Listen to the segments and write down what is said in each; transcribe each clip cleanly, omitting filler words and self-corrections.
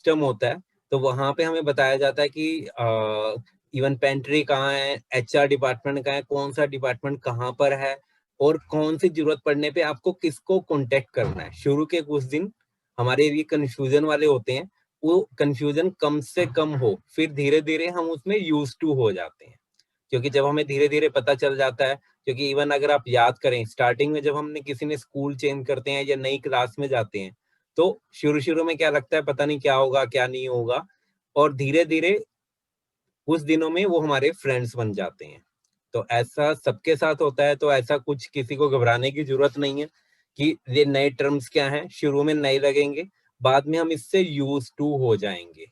System होता है, तो वहाँ पे हमें बताया जाता है कि इवन पेंट्री कहाँ है, एचआर डिपार्टमेंट कहाँ है, कौन सा डिपार्टमेंट कहाँ पर है और कौन सी जरूरत पड़ने पे आपको किसको कांटेक्ट करना है। शुरू के कुछ दिन हमारे ये कंफ्यूजन वाले होते हैं, वो कंफ्यूजन कम से कम हो, फिर धीरे धीरे हम उसमें यूज टू हो जाते हैं। क्योंकि जब हमें धीरे धीरे पता चल जाता है, क्योंकि इवन अगर आप याद करें स्टार्टिंग में जब हमने किसी ने स्कूल चेंज करते हैं या नई क्लास में जाते हैं, तो शुरू शुरू में क्या लगता है पता नहीं क्या होगा क्या नहीं होगा, और धीरे धीरे कुछ दिनों में वो हमारे फ्रेंड्स बन जाते हैं। तो ऐसा सबके साथ होता है, तो ऐसा कुछ किसी को घबराने की जरूरत नहीं है कि ये नए टर्म्स क्या हैं, शुरू में नए लगेंगे, बाद में हम इससे यूज टू हो जाएंगे।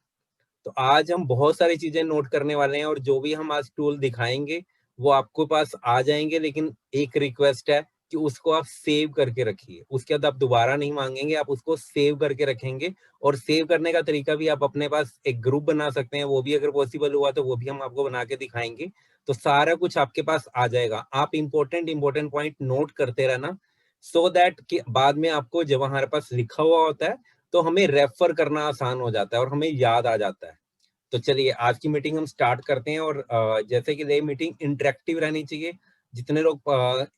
तो आज हम बहुत सारी चीजें नोट करने वाले हैं और जो भी हम आज टूल दिखाएंगे वो आपको पास आ जाएंगे, लेकिन एक रिक्वेस्ट है कि उसको आप सेव करके रखिए। उसके बाद आप दोबारा नहीं मांगेंगे, आप उसको सेव करके रखेंगे। और सेव करने का तरीका भी आप अपने पास एक ग्रुप बना सकते हैं, वो भी अगर पॉसिबल हुआ तो वो भी हम आपको बना के दिखाएंगे। तो सारा कुछ आपके पास आ जाएगा। आप इंपॉर्टेंट पॉइंट नोट करते रहना, सो दैट कि बाद में आपको जब हमारे पास लिखा हुआ होता है तो हमें रेफर करना आसान हो जाता है और हमें याद आ जाता है। तो चलिए आज की मीटिंग हम स्टार्ट करते हैं। और जैसे कि ये मीटिंग इंटरेक्टिव रहनी चाहिए। जितने लोग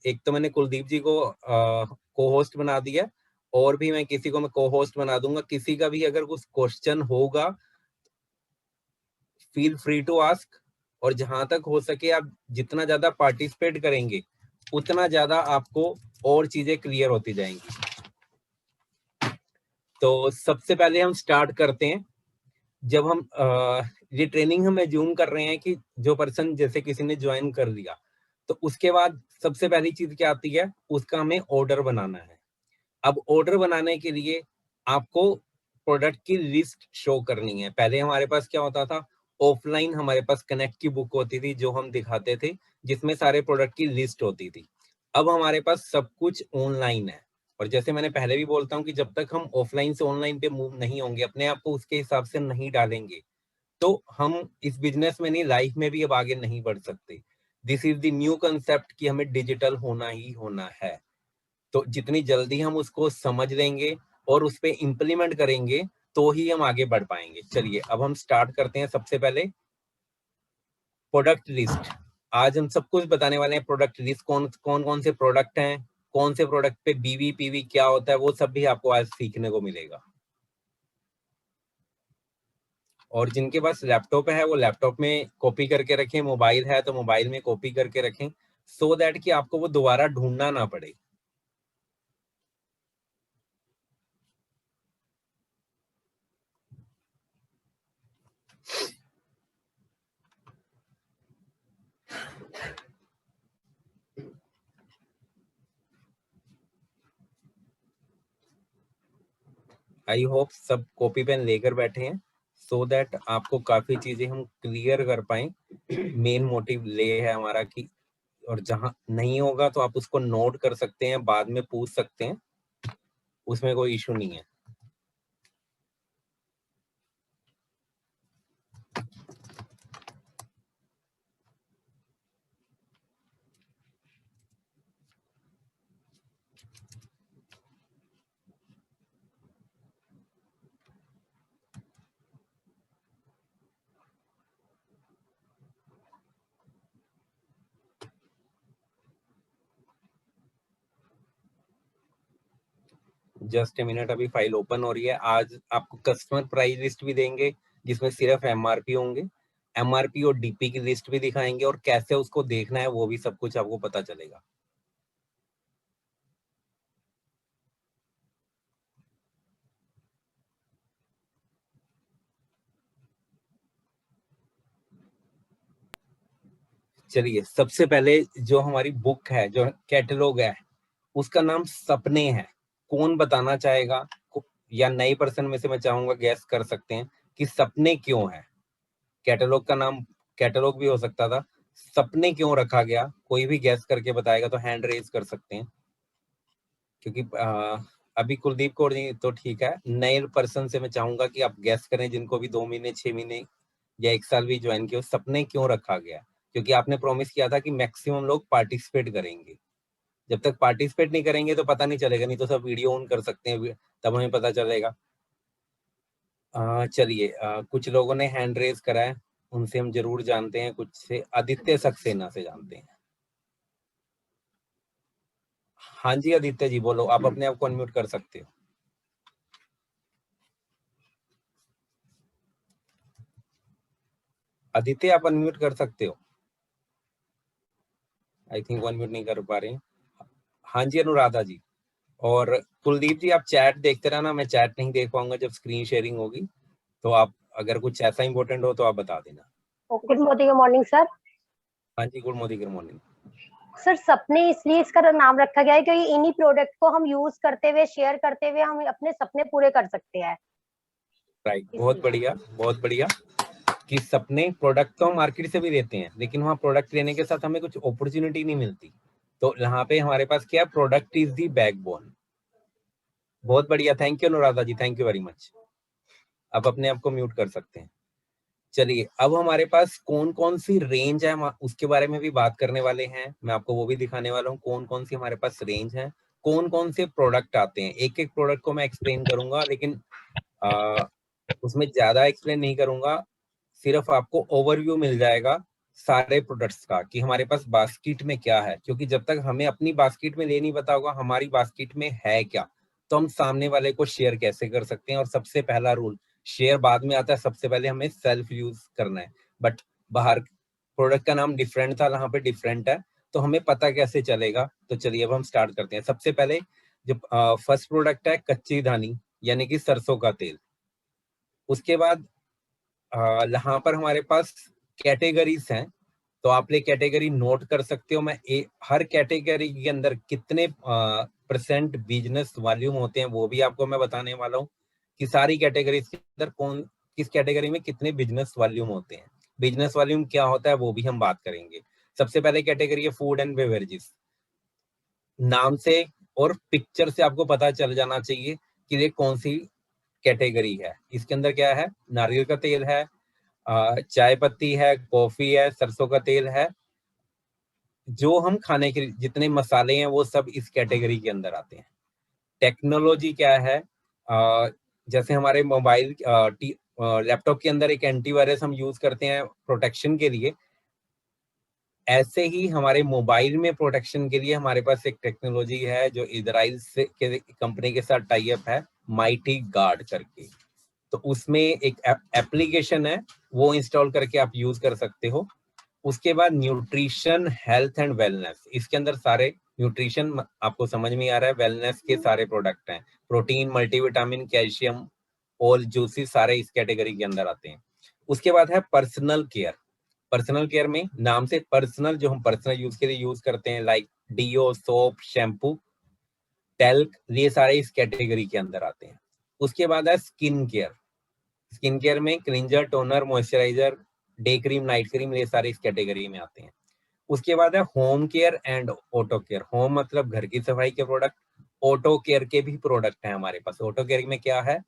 एक तो मैंने कुलदीप जी को को होस्ट बना दिया, और भी मैं किसी को मैं को होस्ट बना दूंगा। किसी का भी अगर कुछ क्वेश्चन होगा फील फ्री टू आस्क। और जहां तक हो सके आप जितना ज्यादा पार्टिसिपेट करेंगे उतना ज्यादा आपको और चीजें क्लियर होती जाएंगी। तो सबसे पहले हम स्टार्ट करते हैं। जब हम ये ट्रेनिंग हम एज्यूम कर रहे हैं कि जो पर्सन जैसे किसी ने ज्वाइन कर लिया, तो उसके बाद सबसे पहली चीज क्या आती है, उसका हमें ऑर्डर बनाना है। अब ऑर्डर बनाने के लिए आपको प्रोडक्ट की लिस्ट शो करनी है। पहले हमारे पास क्या होता था, ऑफलाइन हमारे पास कनेक्ट की बुक होती थी जो हम दिखाते थे, जिसमें सारे प्रोडक्ट की लिस्ट होती थी। अब हमारे पास सब कुछ ऑनलाइन है। और जैसे मैंने पहले भी बोलता हूँ कि जब तक हम ऑफलाइन से ऑनलाइन पे मूव नहीं होंगे, अपने आप को उसके हिसाब से नहीं डालेंगे, तो हम इस बिजनेस में नहीं, लाइफ में भी अब आगे नहीं बढ़ सकते। This is the new concept कि हमें डिजिटल होना ही होना है। तो जितनी जल्दी हम उसको समझ लेंगे और उस पर इम्प्लीमेंट करेंगे तो ही हम आगे बढ़ पाएंगे। चलिए अब हम स्टार्ट करते हैं। सबसे पहले प्रोडक्ट लिस्ट। आज हम सब कुछ बताने वाले हैं। प्रोडक्ट लिस्ट कौन कौन कौन से प्रोडक्ट हैं, कौन से प्रोडक्ट पे बीवी पीवी क्या होता है, वो सब भी आपको आज सीखने को मिलेगा। और जिनके पास लैपटॉप है वो लैपटॉप में कॉपी करके रखें, मोबाइल है तो मोबाइल में कॉपी करके रखें, सो दैट कि आपको वो दोबारा ढूंढना ना पड़े। आई होप सब कॉपी पेन लेकर बैठे हैं, सो दैट आपको काफी चीजें हम क्लियर कर पाए। मेन मोटिव ले है हमारा कि, और जहां नहीं होगा तो आप उसको नोट कर सकते हैं, बाद में पूछ सकते हैं, उसमें कोई इशू नहीं है। जस्ट ए मिनट, अभी फाइल ओपन हो रही है। आज आपको कस्टमर प्राइस लिस्ट भी देंगे जिसमें सिर्फ एमआरपी होंगे, एमआरपी और डीपी की लिस्ट भी दिखाएंगे, और कैसे उसको देखना है वो भी सब कुछ आपको पता चलेगा। चलिए सबसे पहले जो हमारी बुक है, जो कैटलॉग है, उसका नाम सपने है। कौन बताना चाहेगा? या नए पर्सन में से मैं चाहूंगा गैस कर सकते हैं कि सपने क्यों है। कैटलॉग का नाम कैटलॉग भी हो सकता था, सपने क्यों रखा गया? कोई भी गैस करके बताएगा तो हैंड रेज कर सकते हैं। क्योंकि अभी कुलदीप कौर जी तो ठीक है, नए पर्सन से मैं चाहूंगा कि आप गैस करें, जिनको भी 2 महीने 6 महीने या 1 साल भी ज्वाइन किया, सपने क्यों रखा गया? क्योंकि आपने प्रॉमिस किया था कि मैक्सिमम लोग पार्टिसिपेट करेंगे। जब तक पार्टिसिपेट नहीं करेंगे तो पता नहीं चलेगा, नहीं तो सब वीडियो ऑन कर सकते हैं, तब हमें पता चलेगा। चलिए, कुछ लोगों ने हैंड रेज करा है, उनसे हम जरूर जानते हैं, कुछ से आदित्य सक्सेना से जानते हैं। हाँ जी आदित्य जी बोलो, आप अपने आप को अनम्यूट कर सकते हो। आदित्य आप अनम्यूट कर सकते हो। आई थिंक अनम्यूट नहीं कर पा रहे हैं। हाँ जी अनुराधा जी। और कुलदीप जी आप चैट देखते रहना, मैं चैट नहीं देख पाऊंगा जब स्क्रीन शेयरिंग होगी, तो आप अगर कुछ ऐसा इंपॉर्टेंट हो तो आप बता देना। Good morning sir. हाँ जी गुड मॉर्निंग। सर सपने इसलिए इसका नाम रखा गया है क्योंकि इन्हीं प्रोडक्ट को हम यूज करते हुए, शेयर करते हुए हम अपने सपने पूरे कर सकते हैं। राइट, बहुत बढ़िया बहुत बढ़िया। कि सपने प्रोडक्ट तो हम मार्केट से भी देते हैं, लेकिन वहाँ प्रोडक्ट लेने के साथ हमें कुछ अपॉर्चुनिटी नहीं मिलती, तो यहाँ पे हमारे पास क्या, प्रोडक्ट इज दी बैकबोन। बहुत बढ़िया, thank you Anuradha ji, thank you very much. आप अपने आप को म्यूट कर सकते हैं। चलिए, अब हमारे पास कौन कौन सी रेंज है उसके बारे में भी बात करने वाले हैं। मैं आपको वो भी दिखाने वाला हूँ कौन कौन सी हमारे पास रेंज है, कौन कौन से प्रोडक्ट आते हैं। एक एक प्रोडक्ट को मैं एक्सप्लेन करूंगा, लेकिन उसमें ज्यादा एक्सप्लेन नहीं करूंगा, सिर्फ आपको ओवरव्यू मिल जाएगा सारे प्रोडक्ट्स का कि हमारे पास बास्केट में क्या है। क्योंकि जब तक हमें अपनी बास्केट में ये नहीं पता होगा हमारी बास्केट में है क्या, तो हम सामने वाले को शेयर कैसे कर सकते हैं। और सबसे पहला रूल, शेयर बाद में आता है, सबसे पहले हमें सेल्फ यूज करना है। बट बाहर प्रोडक्ट का नाम डिफरेंट था, यहाँ पे डिफरेंट है, तो हमें पता कैसे चलेगा। तो चलिए अब हम स्टार्ट करते हैं। सबसे पहले जो फर्स्ट प्रोडक्ट है कच्ची धानी, यानी कि सरसों का तेल। उसके बाद यहाँ पर हमारे पास कैटेगरीज हैं, तो आप ये कैटेगरी नोट कर सकते हो। मैं हर कैटेगरी के अंदर कितने परसेंट बिजनेस वॉल्यूम होते हैं वो भी आपको मैं बताने वाला हूँ, कि सारी कैटेगरीज के अंदर कौन किस कैटेगरी में कितने बिजनेस वॉल्यूम होते हैं। बिजनेस वॉल्यूम क्या होता है वो भी हम बात करेंगे। सबसे पहले कैटेगरी है फूड एंड बेवरेजेस। नाम से और पिक्चर से आपको पता चल जाना चाहिए कि ये कौन सी कैटेगरी है। इसके अंदर क्या है, नारियल का तेल है, चाय पत्ती है, कॉफी है, सरसों का तेल है। जो हम खाने के जितने मसाले हैं वो सब इस कैटेगरी के अंदर आते हैं। टेक्नोलॉजी क्या है, जैसे हमारे मोबाइल लैपटॉप के अंदर एक एंटीवायरस हम यूज करते हैं प्रोटेक्शन के लिए, ऐसे ही हमारे मोबाइल में प्रोटेक्शन के लिए हमारे पास एक टेक्नोलॉजी है जो इजराइल से के कंपनी के साथ टाई अप है, माइटी गार्ड करके। तो उसमें एक एप्लीकेशन है, वो इंस्टॉल करके आप यूज कर सकते हो। उसके बाद न्यूट्रिशन हेल्थ एंड वेलनेस, इसके अंदर सारे न्यूट्रिशन आपको समझ में आ रहा है, वेलनेस के सारे प्रोडक्ट हैं, protein, multivitamin, calcium, all juicy, सारे इस कैटेगरी के अंदर आते हैं। उसके बाद है पर्सनल केयर। पर्सनल केयर में नाम से पर्सनल, जो हम पर्सनल यूज के लिए यूज करते हैं, like deo, soap, shampoo, talc, ये सारे इस कैटेगरी के अंदर आते हैं। उसके बाद है स्किन केयर। स्किन केयर में cleanser, toner, moisturiser, day cream, night cream, ये सारे इस कैटेगरी में आते हैं। उसके बाद है home care and auto care. Home मतलब घर की सफाई के प्रोडक्ट, ऑटो केयर के भी प्रोडक्ट हैं हमारे पास। ऑटो केयर में क्या है,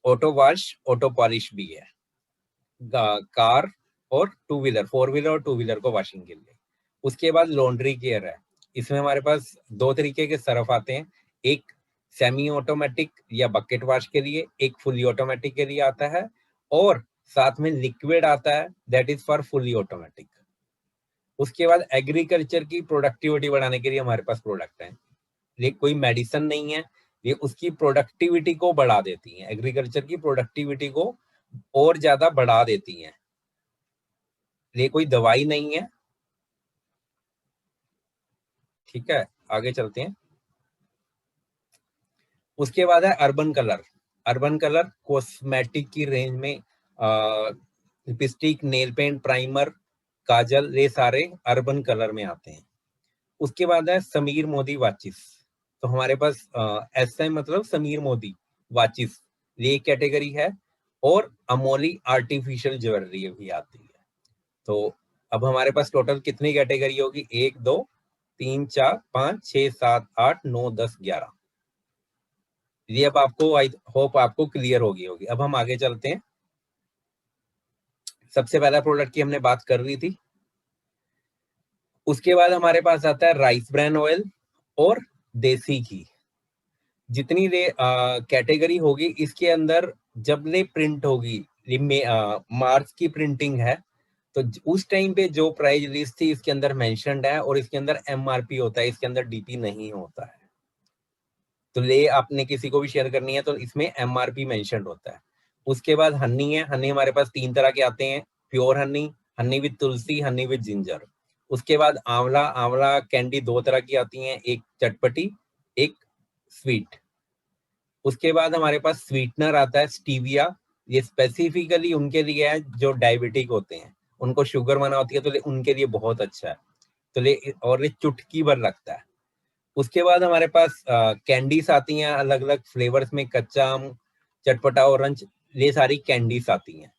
ऑटो वॉश, ऑटो पॉलिश भी है, कार और टू व्हीलर, फोर व्हीलर और टू व्हीलर को वॉशिंग के लिए। उसके बाद लॉन्ड्री केयर है। इसमें हमारे पास दो तरीके के सर्फ आते हैं, एक सेमी ऑटोमेटिक या बकेट वॉश के लिए, एक फुली ऑटोमेटिक के लिए आता है, और साथ में लिक्विड आता है, that is for fully automatic. उसके बाद एग्रीकल्चर की प्रोडक्टिविटी बढ़ाने के लिए हमारे पास प्रोडक्ट हैं। ये कोई मेडिसिन नहीं है, ये उसकी प्रोडक्टिविटी को बढ़ा देती है, एग्रीकल्चर की प्रोडक्टिविटी को और ज्यादा बढ़ा देती है। ये कोई दवाई नहीं है। ठीक है, आगे चलते हैं। उसके बाद है urban colour. Urban colour cosmetic की रेंज में लिपस्टिक, नेल पेंट, प्राइमर, काजल, ये सारे अर्बन कलर में आते हैं। उसके बाद है समीर मोदी वाचिस। तो हमारे पास ऐसा मतलब समीर मोदी वाचिस, ये कैटेगरी है। और अमोली आर्टिफिशियल ज्वेलरी भी आती है। तो अब हमारे पास टोटल कितनी कैटेगरी होगी, 1 2 3 4 5 6 7 8 9 10 11। ये अब आपको, आई होप आपको क्लियर होगी। अब हम आगे चलते हैं। सबसे पहला प्रोडक्ट की हमने बात कर ली थी। उसके बाद हमारे पास आता है राइस ब्रान ऑयल और देसी घी। जितनी कैटेगरी होगी इसके अंदर जब ये प्रिंट होगी, मार्च की प्रिंटिंग है, तो उस टाइम पे जो प्राइस लिस्ट थी इसके अंदर मेंशन्ड है, और इसके अंदर एमआरपी होता है, इसके अंदर डीपी नहीं होता है। तो ये आपने किसी को भी शेयर करनी है तो इसमें एमआरपी मेंशन्ड होता है। उसके बाद हनी है, हनी हमारे पास 3 तरह के आते हैं, pure Honey, Honey with Tulsi, Honey with ginger. उसके बाद आंवला, आंवला कैंडी 2 तरह की आती हैं, एक चटपटी, एक स्वीट। उसके बाद हमारे पास स्वीटनर आता है स्टीविया, ये स्पेसिफिकली उनके लिए है जो डायबिटिक होते हैं, उनको शुगर मना होती है, तो उनके लिए बहुत अच्छा है, तो और ये चुटकी भर लगता है। उसके बाद हमारे पास कैंडीज आती हैं अलग अलग फ्लेवर्स में, कच्चा आम, चटपटा ऑरेंज, ये सारी कैंडीज आती हैं।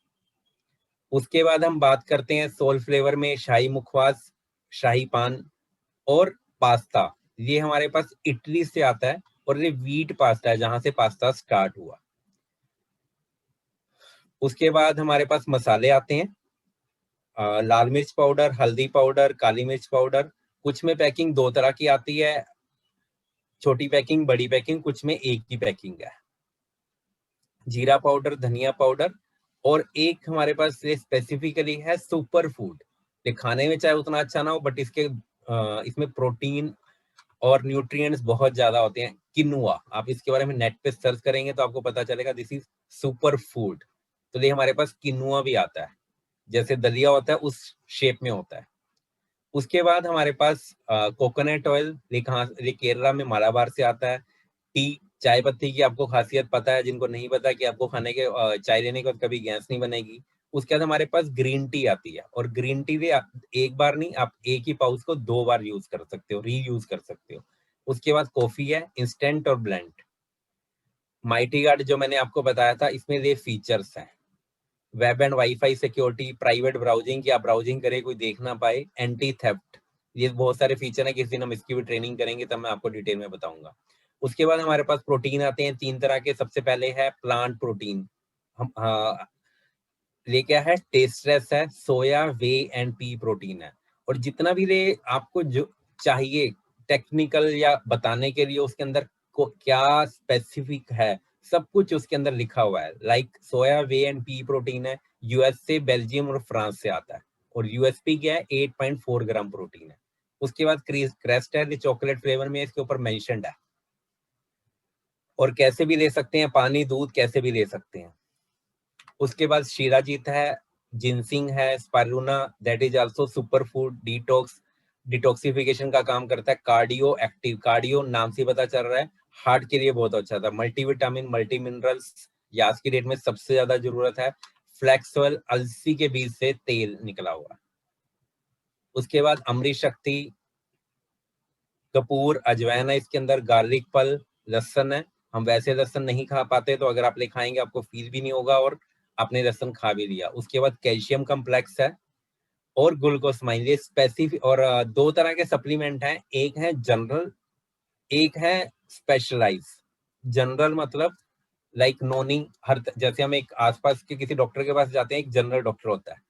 उसके बाद हम बात करते हैं सोल फ्लेवर में, शाही मुखवास, शाही पान और पास्ता। ये हमारे पास इटली से आता है, और ये व्हीट पास्ता है जहां से पास्ता स्टार्ट हुआ। उसके बाद हमारे पास मसाले आते हैं, लाल मिर्च पाउडर, हल्दी पाउडर, काली मिर्च पाउडर। कुछ में पैकिंग 2 तरह की आती है, छोटी पैकिंग, बड़ी पैकिंग, कुछ में एक ही पैकिंग है। जीरा पाउडर, धनिया पाउडर, और एक हमारे पास ये स्पेसिफिकली है सुपर फूड। ये खाने में चाहे उतना अच्छा ना हो, बट इसमें प्रोटीन और न्यूट्रिएंट्स बहुत ज्यादा होते हैं, किनुआ। आप इसके बारे में नेट पे सर्च करेंगे तो आपको पता चलेगा, दिस इज सुपर फूड। तो ये हमारे पास किनुआ भी आता है, जैसे दलिया होता है उस शेप में होता है। उसके बाद हमारे पास कोकोनट ऑयल, ये केरला में मालाबार से आता है। टी, चाय पत्ती की आपको खासियत पता है, जिनको नहीं पता कि आपको खाने के चाय लेने के बाद कभी गैस नहीं बनेगी। उसके बाद हमारे पास ग्रीन टी आती है, और ग्रीन टी भी एक बार नहीं, आप एक ही पाउच को 2 बार यूज कर सकते हो, रीयूज कर सकते हो। उसके बाद कॉफी है, इंस्टेंट और ब्लेंड। माइटी गार्ड जो मैंने आपको बताया था, इसमें ये फीचर्स हैं, web and wifi security, private browsing की आप ब्राउजिंग करें कोई देख ना पाए, एंटी थेफ्ट, ये बहुत सारे फीचर हैं, किसी दिन हम इसकी भी ट्रेनिंग करेंगे तब मैं आपको डिटेल में बताऊंगा। उसके बाद हमारे पास प्रोटीन आते हैं 3 तरह के। सबसे पहले है प्लांट प्रोटीन, हम ये क्या है, टेस्टलेस है, सोया, वे एंड पी प्रोटीन है। और जितना भी ये आपको जो चाहिए टेक्निकल या बताने के लिए उसके अंदर को क्या स्पेसिफिक है, सब कुछ उसके अंदर लिखा हुआ है। Like soya, way and P protein है, यूएस से, बेल्जियम और फ्रांस से आता है, और यूएसपी क्या है, 8.4 ग्राम प्रोटीन है। उसके बाद क्रेस्ट है, चॉकलेट फ्लेवर में, इसके ऊपर मेंशन्ड है। और कैसे भी ले सकते हैं, पानी, दूध, कैसे भी ले सकते हैं। उसके बाद शिराजीत है, जिनसिंग है, spirulina, that is also super food, detoxification का काम करता है, कार्डियो एक्टिव, कार्डियो नाम से पता चल रहा है, हार्ट के लिए बहुत अच्छा था, मल्टीविटामिन, मल्टी मिनरल्स, ये आज की डेट में सबसे ज्यादा जरूरत है। फ्लेक्सोल, अलसी के बीज से तेल निकला हुआ। उसके बाद अमृत शक्ति, कपूर, अजवाइन है इसके अंदर, गार्लिक पल, लहसन है। हम वैसे लहसन नहीं खा पाते, तो अगर आप ले खाएंगे आपको फील भी नहीं होगा और आपने लहसन खा भी लिया। उसके बाद कैल्शियम कम्प्लेक्स है, और ग्लूकोसमाइन, ये स्पेसिफिक। और 2 तरह के सप्लीमेंट हैं, एक है जनरल, एक है स्पेशलाइज। जनरल मतलब लाइक नोनी, जैसे हम एक आसपास के किसी डॉक्टर के पास जाते हैं, एक जनरल डॉक्टर होता है,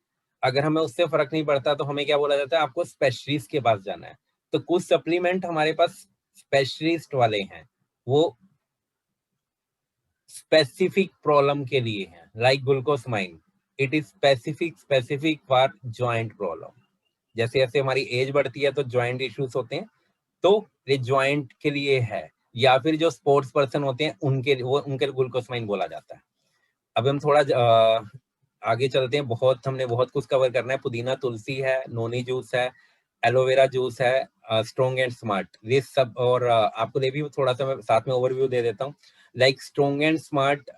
अगर हमें उससे फर्क नहीं पड़ता तो हमें क्या बोला जाता है, आपको स्पेशलिस्ट के पास जाना है। तो कुछ सप्लीमेंट हमारे पास स्पेशलिस्ट वाले हैं, वो स्पेसिफिक प्रॉब्लम के लिए हैं, like glucosamine, it is specific for joint problem. जैसे जैसे हमारी एज बढ़ती है तो जॉइंट इश्यूज होते हैं, तो ये जॉइंट के लिए है, या फिर जो स्पोर्ट्स पर्सन होते हैं उनके ग्लूकोसमाइन बोला जाता है। अब हम थोड़ा आगे चलते हैं, हमने बहुत कुछ कवर करना है। पुदीना, तुलसी है, नोनी जूस है, एलोवेरा जूस है, स्ट्रॉन्ग एंड स्मार्ट, ये सब। और आपको ये भी थोड़ा सा मैं साथ में ओवरव्यू दे देता हूँ। लाइक स्ट्रॉन्ग एंड स्मार्ट,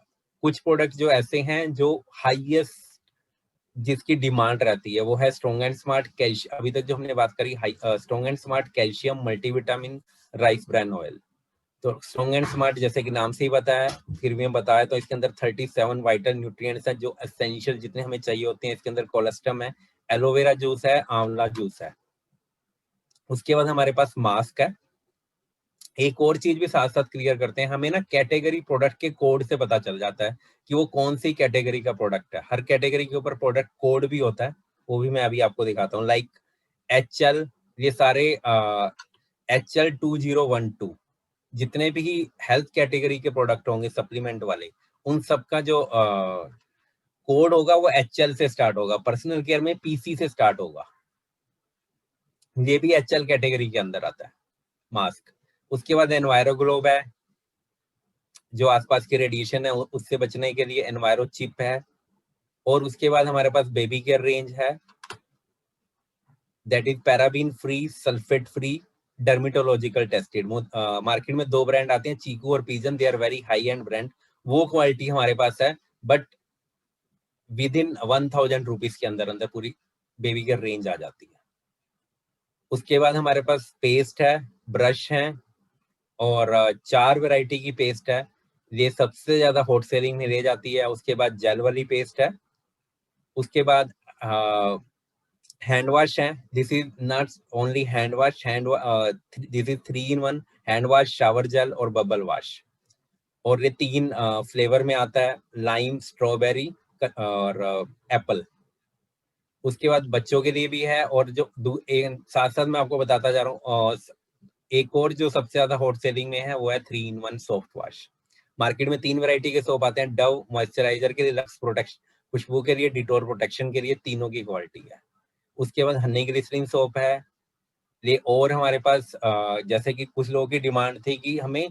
कुछ प्रोडक्ट जो ऐसे हैं जो हाईएस्ट जिसकी डिमांड रहती है, वो है स्ट्रॉन्ग एंड स्मार्ट कैल्शियम। अभी तक जो हमने बात करी, strong and smart calcium, multivitamin, rice bran oil. तो स्ट्रॉन्ग एंड स्मार्ट जैसे कि नाम से ही बताया, फिर भी हम बताया, तो इसके अंदर 37 वाइटल न्यूट्रिएंट्स हैं जो एसेंशियल जितने हमें चाहिए होते हैं। इसके अंदर कोलेस्ट्रम है, एलोवेरा जूस है, आंवला जूस है। उसके बाद हमारे पास मास्क है। एक और चीज भी साथ साथ क्लियर करते हैं, हमें ना कैटेगरी प्रोडक्ट के कोड से पता चल जाता है कि वो कौन सी कैटेगरी का प्रोडक्ट है। हर कैटेगरी के ऊपर प्रोडक्ट कोड भी होता है, वो भी मैं अभी आपको दिखाता हूँ। लाइक HL, ये सारे HL 2012 जितने भी हेल्थ कैटेगरी के प्रोडक्ट होंगे सप्लीमेंट वाले, उन सब का जो कोड होगा वो HL से स्टार्ट होगा, पर्सनल केयर में PC से स्टार्ट होगा, ये भी HL कैटेगरी के अंदर आता है मास्क। उसके बाद एनवायरो ग्लोब है, जो आसपास की रेडिएशन है उससे बचने के लिए एनवायरो चिप है। और उसके बाद हमारे पास बेबी केयर रेंज है, that is paraben free, sulphate free, dermatological tested. Market में 2 ब्रांड आते हैं, चीकू और Pigeon, they are very high end brand. वो क्वालिटी हमारे पास है, बट विद इन 1000 रुपीज के अंदर अंदर पूरी बेबी केयर रेंज आ जाती है। उसके बाद हमारे पास पेस्ट है, ब्रश है, और 4 वैरायटी की पेस्ट है, ये सबसे ज्यादा हॉट सेलिंग में ले जाती है। उसके बाद जेल वाली पेस्ट है। उसके बाद हैंड वॉश है, this is not only hand wash, this is 3 in 1 hand wash, shower gel और बबल वॉश। और ये 3 फ्लेवर में आता है, लाइम, स्ट्रॉबेरी और एप्पल। उसके बाद बच्चों के लिए भी है, और जो साथ साथ मैं आपको बताता जा रहा हूँ, एक और जो सबसे ज्यादा हॉट सेलिंग में है वो है 3 in 1 सॉफ्ट वॉश। मार्केट में 3 वैरायटी के सोप आते हैं, डव मॉइस्चराइजर के लिए, लक्स प्रोटेक्शन खुशबू के लिए, डिटोर प्रोटेक्शन के लिए, तीनों की क्वालिटी है। उसके बाद हनी ग्लिसरीन सोप है ये। और हमारे पास जैसे कि कुछ लोगों की डिमांड थी कि हमें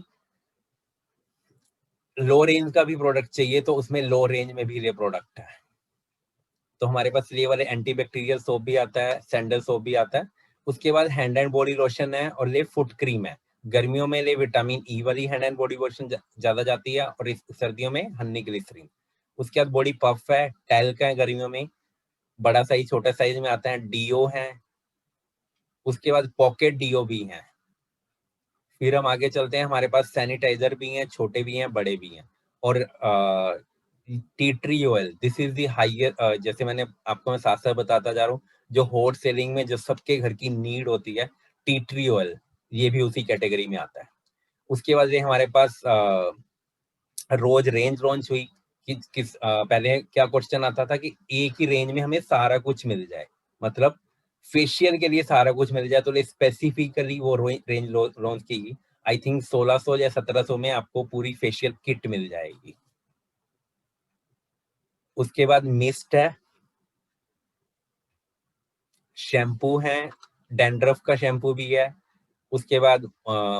लो रेंज का भी प्रोडक्ट चाहिए, तो उसमें लो रेंज में भी ये प्रोडक्ट है। तो हमारे पास ये वाले एंटीबैक्टीरियल सोप भी आता है, सैंडल सोप भी आता है। उसके बाद हैंड एंड बॉडी लोशन है, और ये फुट क्रीम है। गर्मियों में ये विटामिन ई वाली हैंड एंड बॉडी लोशन ज्यादा जाती है, और इस सर्दियों में हनी ग्लिसरीन। उसके बाद बॉडी पफ है, टैल्क है, गर्मियों में बड़ा साइज छोटा साइज में आता है, डीओ है। उसके बाद पॉकेट डीओ भी है। फिर हम आगे चलते हैं, हमारे पास सैनिटाइजर भी हैं, छोटे भी हैं, बड़े भी हैं। और tea tree oil, this is the higher, जैसे मैंने आपको मैं साथ साथ बताता जा रहा हूँ, जो हॉट सेलिंग में जो सबके घर की नीड होती है, टी ट्री ऑयल, ये भी उसी कैटेगरी में आता है। उसके बाद ये हमारे पास रोज रेंज लॉन्च हुई कि पहले क्या क्वेश्चन आता था कि एक ही रेंज में हमें सारा कुछ मिल जाए, मतलब फेशियल के लिए सारा कुछ मिल जाए, तो स्पेसिफिकली वो रेंज लॉन्च की। आई थिंक 1600 या 1700 में आपको पूरी फेशियल किट मिल जाएगी। उसके बाद मिस्ट है, शैम्पू है, डैंड्रफ का शैम्पू भी है। उसके बाद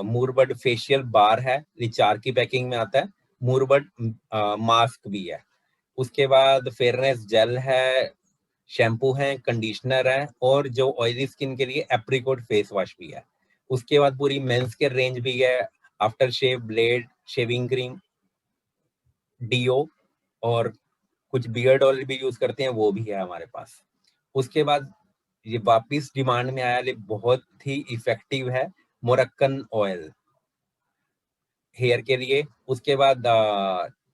मूरबड फेशियल बार है, ये 4 की पैकिंग में आता है। मूरबड मास्क भी है। उसके बाद फेयरनेस जेल है, शैम्पू है, कंडीशनर है, और जो ऑयली स्किन के लिए एप्रिकॉट फेस वॉश भी है। उसके बाद पूरी मेंस के रेंज भी है, after shave, blade, shaving cream, deo, और कुछ बियर्ड ऑयल भी यूज करते हैं, वो भी है हमारे पास। उसके बाद ये वापिस डिमांड में आया, ये बहुत ही इफेक्टिव है, मोरक्कन ऑयल हेयर के लिए। उसके बाद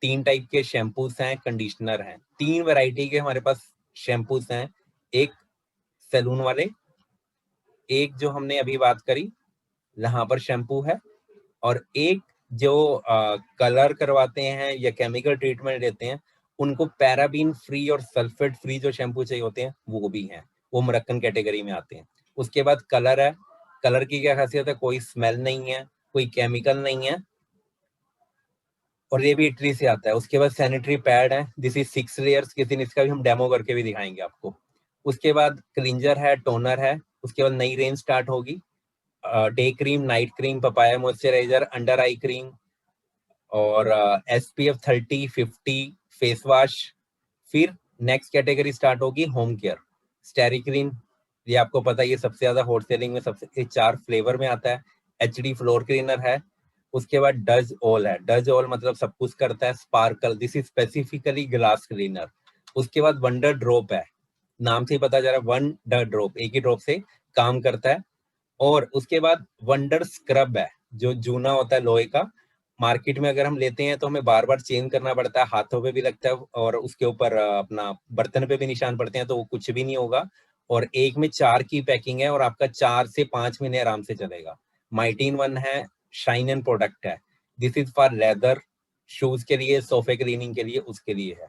3 टाइप के शैम्पूस हैं, कंडीशनर हैं, 3 वैरायटी के हमारे पास शैम्पूस हैं। एक सैलून वाले, एक जो हमने अभी बात करी यहाँ पर शैम्पू है, और एक जो कलर करवाते हैं या केमिकल ट्रीटमेंट देते हैं, उनको पैराबीन फ्री और सल्फेट फ्री जो शैम्पू चाहिए होते हैं, वो भी हैं, वो मोरक्कन कैटेगरी में आते हैं। उसके बाद कलर है, कलर की क्या खासियत है, कोई स्मेल नहीं है, कोई केमिकल नहीं है, और ये भी इटली से आता है। उसके बाद सैनिटरी पैड है, दिस इज 6 लेयर्स, किसी दिन इसका भी हम डेमो करके भी दिखाएंगे आपको। उसके बाद क्लिंजर है, टोनर है। उसके बाद नई रेंज स्टार्ट होगी, day cream, night cream, papaya moisturiser, under eye cream, और SPF 30-50 फेस वॉश। फिर नेक्स्ट कैटेगरी स्टार्ट होगी होम केयर, स्टेरिक्रीन, ये आपको पता है ये सबसे ज्यादा हॉट सेलिंग में, सबसे 4 फ्लेवर में आता है। HD फ्लोर क्लीनर है। उसके बाद डज ऑल है, डज ऑल मतलब सब कुछ करता है, sparkle, this is specifically glass cleaner. उसके बाद वंडर ड्रॉप है, नाम से ही पता जा रहा है, वंडर ड्रॉप, एक ही ड्रॉप से काम करता है। और उसके बाद वंडर स्क्रब है, जो जूना होता है लोहे का, मार्केट में अगर हम लेते हैं तो हमें बार बार चेंज करना पड़ता है, हाथों पे भी लगता है, और उसके ऊपर अपना बर्तन पे भी निशान पड़ते हैं, तो वो कुछ भी नहीं होगा। और एक में 4 की पैकिंग है, और आपका 4 से 5 महीने आराम से चलेगा। माइटीन 1 है, शाइन एंड प्रोडक्ट है, this is for leather, shoes के लिए, सोफे क्लीनिंग के लिए, उसके लिए है।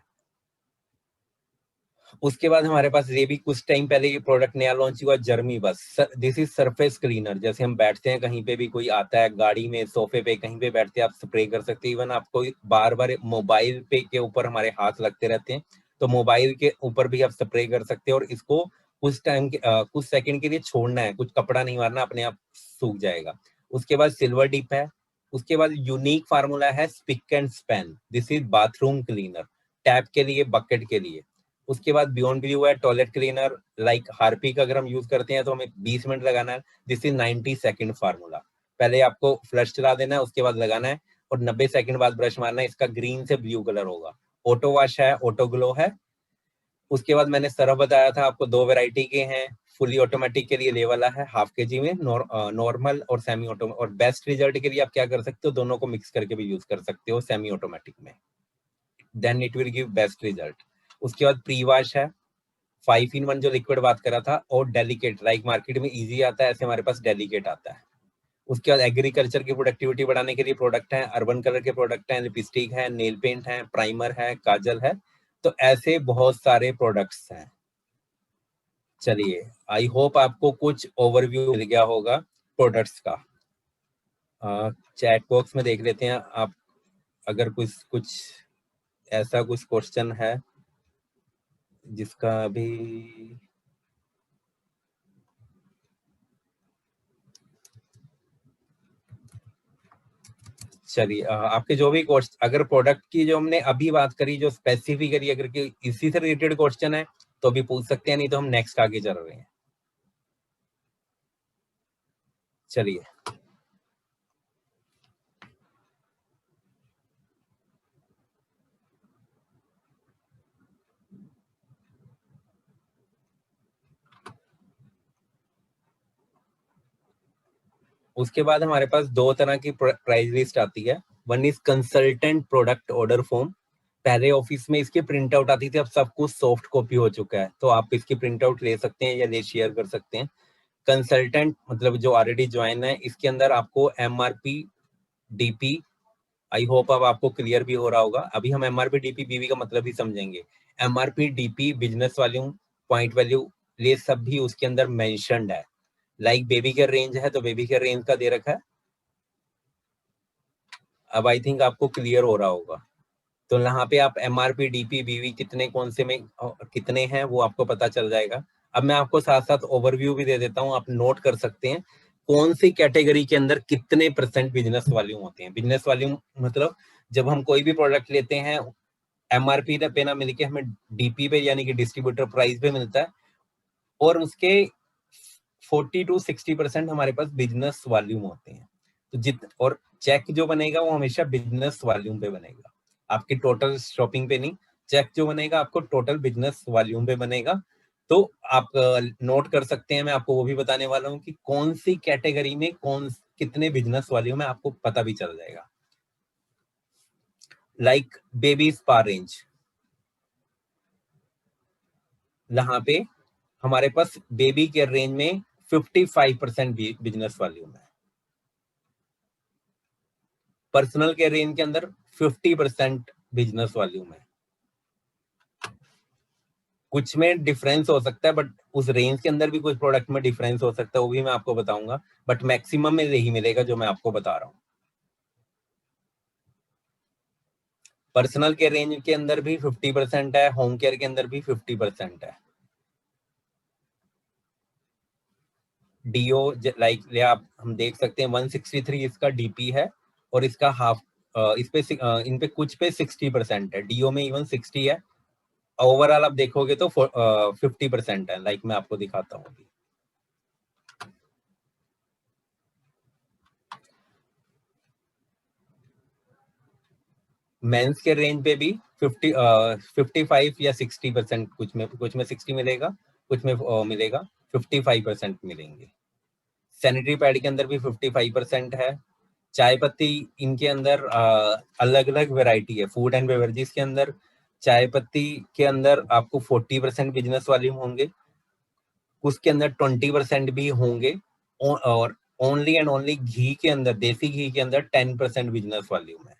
उसके बाद हमारे पास ये भी कुछ टाइम पहले ये प्रोडक्ट नया लॉन्च हुआ, जर्मी बस। This is surface cleaner. जैसे हम बैठते हैं कहीं पे भी, कोई आता है गाड़ी में, सोफे पे, कहीं पे बैठते हैं, आप स्प्रे कर सकते हैं। इवन आपको बार बार मोबाइल पे के ऊपर हमारे हाथ लगते रहते हैं, तो मोबाइल के ऊपर भी आप स्प्रे कर सकते हैं। और इसको कुछ टाइम कुछ सेकंड के लिए छोड़ना है, कुछ कपड़ा नहीं मारना, अपने आप सूख जाएगा। उसके बाद सिल्वर डिप है। उसके बाद यूनिक फार्मूला है spick and span. This is bathroom cleaner, tap के लिए, बकेट के लिए। उसके बाद बियॉन्ड ब्लू है टॉयलेट क्लीनर। लाइक हार्पिक अगर हम यूज करते हैं तो हमें 20 मिनट लगाना है। This is 90 second formula. पहले आपको फ्लश चला देना है, उसके बाद लगाना है, और 90 सेकंड बाद ब्रश मारना है। इसका ग्रीन से ब्लू कलर होगा। ऑटो वॉश है, ऑटो ग्लो है। उसके बाद मैंने सरफ बताया था आपको, 2 वैरायटी के हैं। फुली ऑटोमेटिक के लिए ले वाला है 1/2 kg में, नॉर्मल और सेमी ऑटो। और बेस्ट रिजल्ट के लिए आप क्या कर सकते हो, दोनों को मिक्स करके भी यूज कर सकते हो सेमी ऑटोमेटिक में, then it will give best result. उसके बाद प्री वॉश है, 5-in-1 जो लिक्विड बात करा था, और डेलिकेट। लाइक मार्केट में इजी आता है, ऐसे हमारे पास डेलिकेट आता है। उसके बाद एग्रीकल्चर की प्रोडक्टिविटी बढ़ाने के लिए प्रोडक्ट है, अर्बन कलर के प्रोडक्ट हैं, लिपस्टिक है, नेल पेंट है, प्राइमर है, काजल है। तो ऐसे बहुत सारे प्रोडक्ट्स हैं। चलिए, आई होप आपको कुछ ओवरव्यू मिल गया होगा प्रोडक्ट्स का। चैट बॉक्स में देख लेते हैं आप, अगर कुछ ऐसा कुछ क्वेश्चन है जिसका भी। चलिए, आपके जो भी क्वेश्चन, अगर प्रोडक्ट की जो हमने अभी बात करी, जो स्पेसिफिकली अगर इसी से रिलेटेड क्वेश्चन है तो भी पूछ सकते हैं, नहीं तो हम नेक्स्ट आगे चल रहे हैं। चलिए, उसके बाद हमारे पास 2 तरह की प्राइस लिस्ट आती है। One is consultant product order form. पहले ऑफिस में इसकी प्रिंट आउट आती थी, अब सब कुछ सॉफ्ट कॉपी हो चुका है, तो आप इसकी प्रिंट आउट ले सकते हैं या ले शेयर कर सकते हैं। कंसल्टेंट मतलब जो ऑलरेडी ज्वाइन है, इसके अंदर आपको MRP DP, आई होप अब आपको क्लियर भी हो रहा होगा। अभी हम MRP DP BV का मतलब ही समझेंगे। MRP DP business volume, point value, ये सब भी उसके अंदर मेंशन्ड है। लाइक बेबी केयर रेंज है तो बेबी केयर रेंज का दे रखा है। अब आई थिंक आपको क्लियर हो रहा होगा। तो यहाँ पे आप MRP DP BV कितने कौन से में कितने हैं वो आपको पता चल जाएगा। अब मैं आपको साथ साथ ओवरव्यू भी दे देता हूँ, आप नोट कर सकते हैं कौन सी कैटेगरी के अंदर कितने % बिजनेस वॉल्यूम होते हैं। बिजनेस वॉल्यूम मतलब जब हम कोई भी प्रोडक्ट लेते हैं, MRP पे ना मिलके हमें DP पे यानी कि डिस्ट्रीब्यूटर प्राइस पे मिलता है, और उसके 40-60% हमारे पास बिजनेस वॉल्यूम होते हैं। तो और चेक जो बनेगा वो हमेशा बिजनेस वॉल्यूम पे बनेगा, आपकी टोटल शॉपिंग पे नहीं। चेक जो बनेगा आपको टोटल बिजनेस वॉल्यूम पे बनेगा। तो आप नोट कर सकते हैं, मैं आपको वो भी बताने वाला हूँ कि कौन सी कैटेगरी में कौन कितने बिजनेस वॉल्यूम है, आपको पता भी चल जाएगा। लाइक बेबी स्पा रेंज, यहाँ पे हमारे पास बेबी केयर रेंज में 55% बिजनेस वॉल्यूम है। पर्सनल केयर रेंज के अंदर 50% बिजनेस वॉल्यूम है। कुछ में डिफरेंस हो सकता है, बट उस रेंज के अंदर भी कुछ प्रोडक्ट में डिफरेंस हो सकता है, वो भी मैं आपको बताऊंगा, बट मैक्सिमम में यही मिलेगा जो मैं आपको बता रहा हूँ। पर्सनल केयर रेंज के अंदर भी 50% है, होम केयर के अंदर भी 50% है। डीओ लाइक आप हम देख सकते हैं 163 इसका DP है, और इसका हाफ इस पे इन पे कुछ पे 60% है, डीओ में इवन 60 है। ओवरऑल आप देखोगे तो 50% है। लाइक मैं आपको दिखाता हूँ अभी। मेंस के रेंज पे भी 55 या 60%, कुछ में 60 मिलेगा, कुछ में मिलेगा 55% मिलेंगे। सैनिटरी पैड के अंदर भी 55% है। चाय पत्ती इनके अंदर अलग अलग वैरायटी है। फूड एंड बेवरेजेस के अंदर चाय पत्ती के अंदर आपको 40% बिजनेस वॉल्यूम होंगे, उसके अंदर 20% भी होंगे, और ओनली एंड ओनली घी के अंदर, देसी घी के अंदर 10% बिजनेस वॉल्यूम है।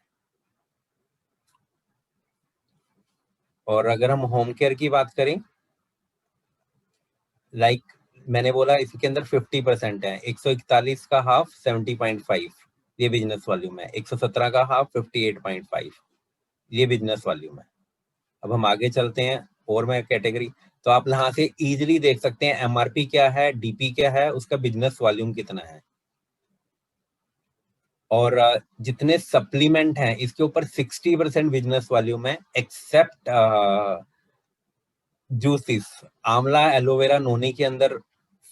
और अगर हम होम केयर की बात करें लाइक मैंने बोला इसके अंदर 50% है, 141 का हाफ 70.5 ये बिजनेस वॉल्यूम है, 117 का हाफ 58.5 ये बिजनेस वॉल्यूम है। अब हम आगे चलते हैं और मैं कैटेगरी, तो आप यहाँ से इजीली देख सकते हैं एमआरपी क्या है, डीपी क्या है, उसका बिजनेस वॉल्यूम कितना है। और जितने सप्लीमेंट हैं इसके ऊपर 60% बिजनेस वॉल्यूम है, एक्सेप्ट जूसिस, आंवला एलोवेरा नोनी के अंदर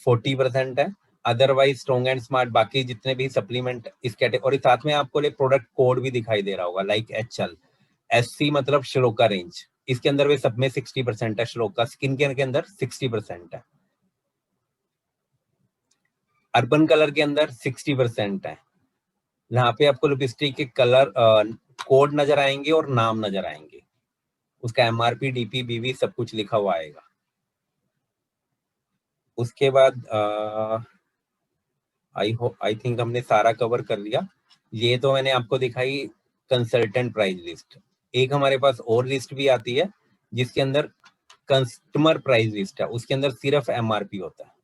40% है, अदरवाइज स्ट्रॉन्ग एंड स्मार्ट बाकी जितने भी सप्लीमेंट इस कैटेगरी, साथ में आपको प्रोडक्ट कोड भी दिखाई दे रहा होगा, लाइक HL SC मतलब श्लोका रेंज, इसके अंदर वे सब में 60% है, श्लोका स्किन केयर के अंदर 60% है, अर्बन कलर के अंदर 60% है। यहाँ पे आपको लिपस्टिक के कलर कोड नजर आएंगे और नाम नजर आएंगे, उसका MRP DP BV सब कुछ लिखा हुआ आएगा। उसके बाद आई थिंक हमने सारा कवर कर लिया। ये तो मैंने आपको दिखाई कंसल्टेंट प्राइस लिस्ट। एक हमारे पास और लिस्ट भी आती है जिसके अंदर कस्टमर प्राइस लिस्ट है, उसके अंदर सिर्फ MRP होता है।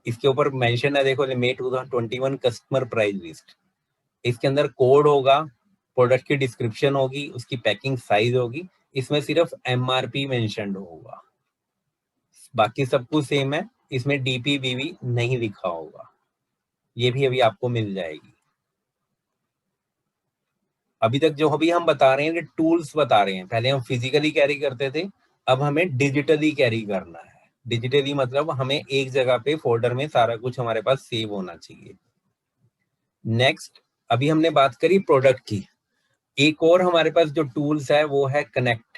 इसके ऊपर मेंशन है, देखो मई 2021 कस्टमर प्राइस लिस्ट। इसके अंदर कोड होगा, प्रोडक्ट की डिस्क्रिप्शन होगी, उसकी पैकिंग साइज होगी, इसमें सिर्फ MRP मेंशन्ड होगा, बाकी सब कुछ सेम है। इसमें DP BV नहीं लिखा होगा, ये भी अभी आपको मिल जाएगी। अभी तक जो अभी हम बता रहे हैं टूल्स बता रहे हैं, पहले हम फिजिकली कैरी करते थे, अब हमें डिजिटली कैरी करना है। डिजिटली मतलब हमें एक जगह पे फोल्डर में सारा कुछ हमारे पास सेव होना चाहिए। नेक्स्ट, अभी हमने बात करी प्रोडक्ट की, एक और हमारे पास जो टूल्स है वो है कनेक्ट।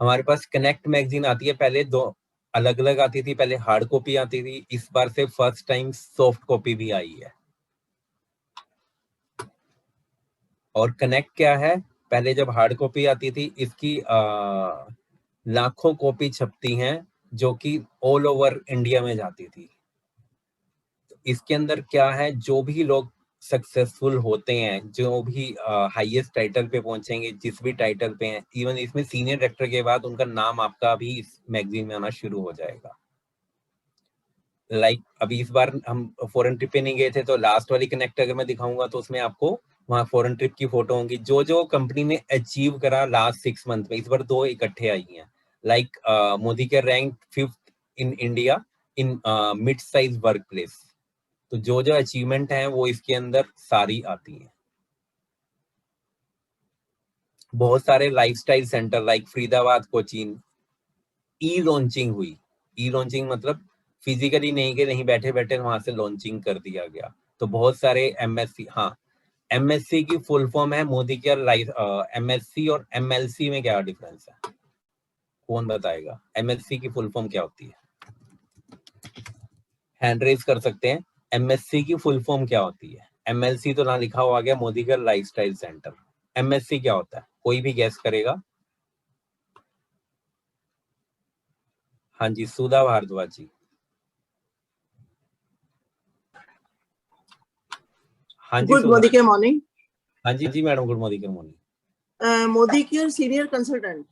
हमारे पास कनेक्ट मैगजीन आती है, पहले दो अलग अलग आती थी, पहले हार्ड कॉपी आती थी, इस बार से फर्स्ट टाइम सॉफ्ट कॉपी भी आई है। और कनेक्ट क्या है, पहले जब हार्ड कॉपी आती थी इसकी लाखों कॉपी छपती हैं जो कि ऑल ओवर इंडिया में जाती थी। तो इसके अंदर क्या है, जो भी लोग सक्सेसफुल होते हैं, जो भी हाईएस्ट टाइटल पे पहुंचेंगे, जिस भी टाइटल पे हैं, इवन इसमें सीनियर डायरेक्टर के बाद उनका नाम आपका भी इस मैगजीन में आना शुरू हो जाएगा। लाइक अभी इस बार हम फॉरेन ट्रिप पे नहीं गए थे, तो लास्ट वाली कनेक्ट अगर मैं दिखाऊंगा तो उसमें आपको वहाँ फॉरेन ट्रिप की फोटो होंगी, जो जो कंपनी ने अचीव करा लास्ट 6 मंथ में। इस बार 2 इकट्ठे आई हैं, लाइक मोदी के rank 5th in India in mid size work place. तो जो जो अचीवमेंट है वो इसके अंदर सारी आती हैं। बहुत सारे lifestyle centre like Faridabad, Cochin e launching हुई। ई लॉन्चिंग मतलब फिजिकली नहीं के नहीं, बैठे बैठे वहां से लॉन्चिंग कर दिया गया। तो बहुत सारे MSC, हाँ MSC की फुल फॉर्म है मोदी केयर लाइफ। MSC और MLC में क्या डिफरेंस है, कौन बताएगा? MSC की फुल फॉर्म क्या होती है? हैंड रेज कर सकते हैं। MSC की फुल फॉर्म क्या होती है? MLC तो ना लिखा हुआ गया, Modi care lifestyle centre. MSC क्या होता है, कोई भी गैस करेगा? हाँ जी, सुधा भारद्वाज जी। हाँ जी गुड सुधा। मोदी के मॉर्निंग। हाँ जी जी madam, good morning. Good morning. Modi care senior consultant.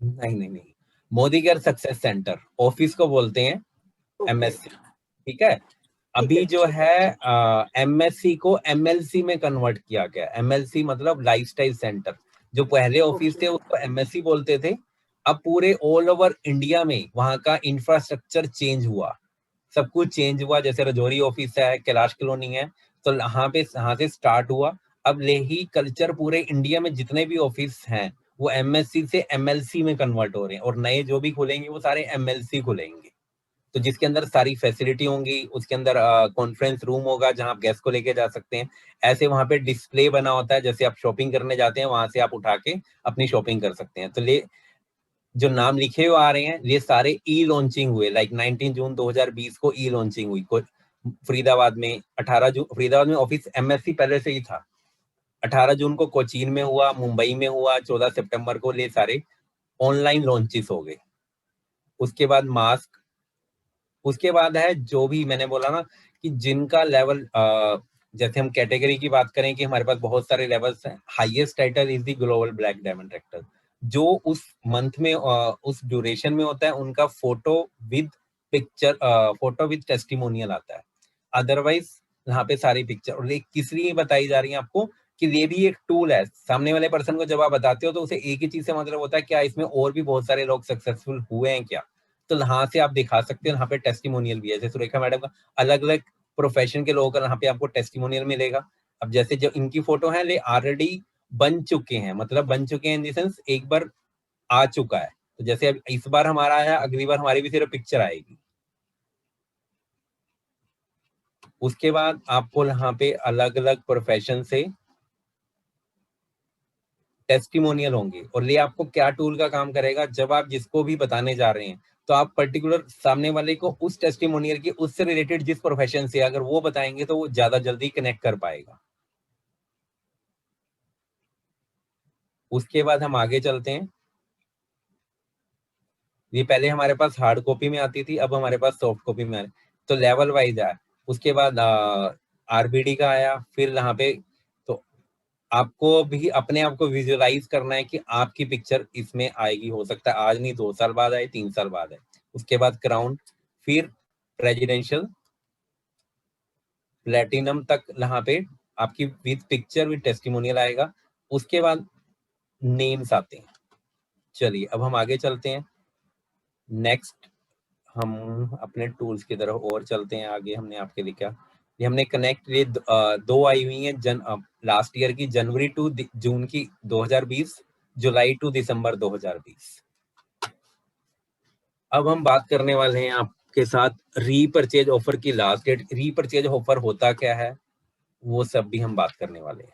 नहीं नहीं नहीं, Modi care success centre office को बोलते हैं MSC, ठीक है। अभी जो है MSC को MLC में कन्वर्ट किया गया। MLC मतलब लाइफस्टाइल सेंटर। जो पहले ऑफिस थे उसको MSC बोलते थे, अब पूरे ऑल ओवर इंडिया में वहां का इंफ्रास्ट्रक्चर चेंज हुआ, सब कुछ चेंज हुआ। जैसे रजौरी ऑफिस है, कैलाश कॉलोनी है, तो यहाँ से स्टार्ट हुआ। अब यही कल्चर पूरे इंडिया में जितने भी ऑफिस हैं वो MSC से MLC में कन्वर्ट हो रहे हैं, और नए जो भी खुलेंगे वो सारे MLC खुलेंगे। तो जिसके अंदर सारी फैसिलिटी होंगी, उसके अंदर कॉन्फ्रेंस रूम होगा जहां आप गेस्ट को लेके जा सकते हैं। ऐसे वहां पे डिस्प्ले बना होता है, जैसे आप शॉपिंग करने जाते हैं वहां से आप उठा के अपनी शॉपिंग कर सकते हैं। तो जो नाम लिखे हुए आ रहे हैं ये सारे ई लॉन्चिंग हुए, लाइक 19 जून 2020 को ई लॉन्चिंग हुई। फरीदाबाद में 18 जून, फरीदाबाद में ऑफिस MSC पहले से ही था। 18 जून को कोचीन में हुआ, मुंबई में हुआ, 14 सितंबर को ये सारे ऑनलाइन लॉन्चेस हो गए। उसके बाद मास्क, उसके बाद है जो भी मैंने बोला ना कि जिनका लेवल, जैसे हम कैटेगरी की बात करें कि हमारे पास बहुत सारे लेवल्स हैं, highest title is the global black diamond tractor, जो उस मंथ में उस ड्यूरेशन में होता है, उनका photo with picture, photo with testimonial आता है। अदरवाइज यहाँ पे सारी पिक्चर, और एक तीसरी बताई जा रही है आपको कि ये भी एक टूल है। सामने वाले पर्सन को जब आप बताते हो तो उसे एक ही चीज से मतलब होता है क्या इसमें और भी बहुत सारे लोग सक्सेसफुल हुए हैं क्या, तो यहाँ से आप दिखा सकते हो। यहाँ पे टेस्टिमोनियल भी है, जैसे सुरेखा मैडम का अलग अलग प्रोफेशन के लोगों का यहाँ पे आपको टेस्टिमोनियल मिलेगा। अब जैसे जो इनकी फोटो है ये ऑलरेडी बन चुके हैं, मतलब बन चुके हैं इन द सेंस एक बार आ चुका है, तो जैसे अब इस बार हमारा आया, अगली बार हमारी भी सिर्फ पिक्चर आएगी। उसके बाद आपको यहाँ पे अलग अलग प्रोफेशन से टेस्टिमोनियल होंगे, और ये आपको क्या टूल का काम करेगा, जब आप जिसको भी बताने जा रहे हैं तो आप पर्टिकुलर सामने वाले को उस टेस्टिमोनियल की उससे रिलेटेड जिस प्रोफेशन से अगर वो बताएंगे तो वो ज्यादा जल्दी कनेक्ट कर पाएगा। उसके बाद हम आगे चलते हैं। ये पहले हमारे पास हार्ड कॉपी में आती थी, अब हमारे पास सॉफ्ट कॉपी में आ रही, तो लेवल वाइज आया। उसके बाद आरबीडी का आया, फिर यहाँ पे तो आपको भी अपने आप को विजुअलाइज करना है कि आपकी पिक्चर इसमें आएगी, हो सकता है आज नहीं 2 साल बाद आए, 3 साल बाद आए। उसके बाद क्राउन, फिर प्रेसिडेंशियल, प्लेटिनम तक यहाँ पे आपकी विद पिक्चर विद टेस्टिमोनियल आएगा। उसके बाद नेम्स आते हैं। चलिए अब हम आगे चलते हैं, नेक्स्ट हम अपने टूल्स की तरफ और चलते हैं आगे। हमने आपके लिए क्या, ये हमने कनेक्ट ये दो आई हुई हैं लास्ट ईयर की, जनवरी टू जून की 2020, जुलाई टू दिसंबर 2020। अब हम बात करने वाले हैं आपके साथ रीपरचेज ऑफर की लास्ट डेट, रीपरचेज ऑफर होता क्या है वो सब भी हम बात करने वाले हैं।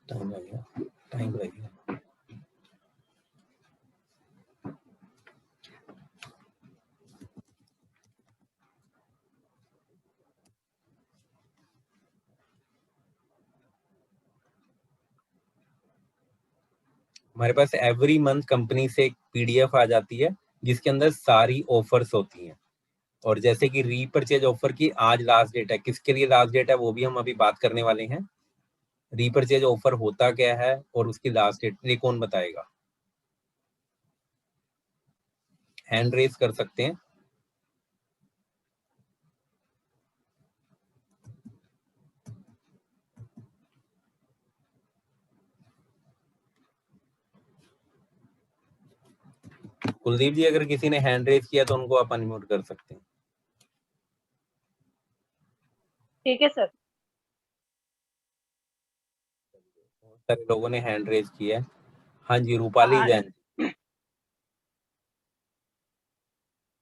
टाइम लगेगा। हमारे पास एवरी मंथ कंपनी से एक पीडीएफ आ जाती है जिसके अंदर सारी ऑफर्स होती हैं, और जैसे कि रीपरचेज ऑफर की आज लास्ट डेट है, किसके लिए लास्ट डेट है वो भी हम अभी बात करने वाले हैं। रीपरचेज ऑफर होता क्या है और उसकी लास्ट डेट ये कौन बताएगा, हैंड रेज कर सकते हैं। कुलदीप जी अगर किसी ने हैंड रेज किया तो उनको आप अनम्यूट कर सकते हैं। ठीक है सर। बहुत सारे लोगों ने हैंड रेज किया है। हाँ जी रूपाली जैन,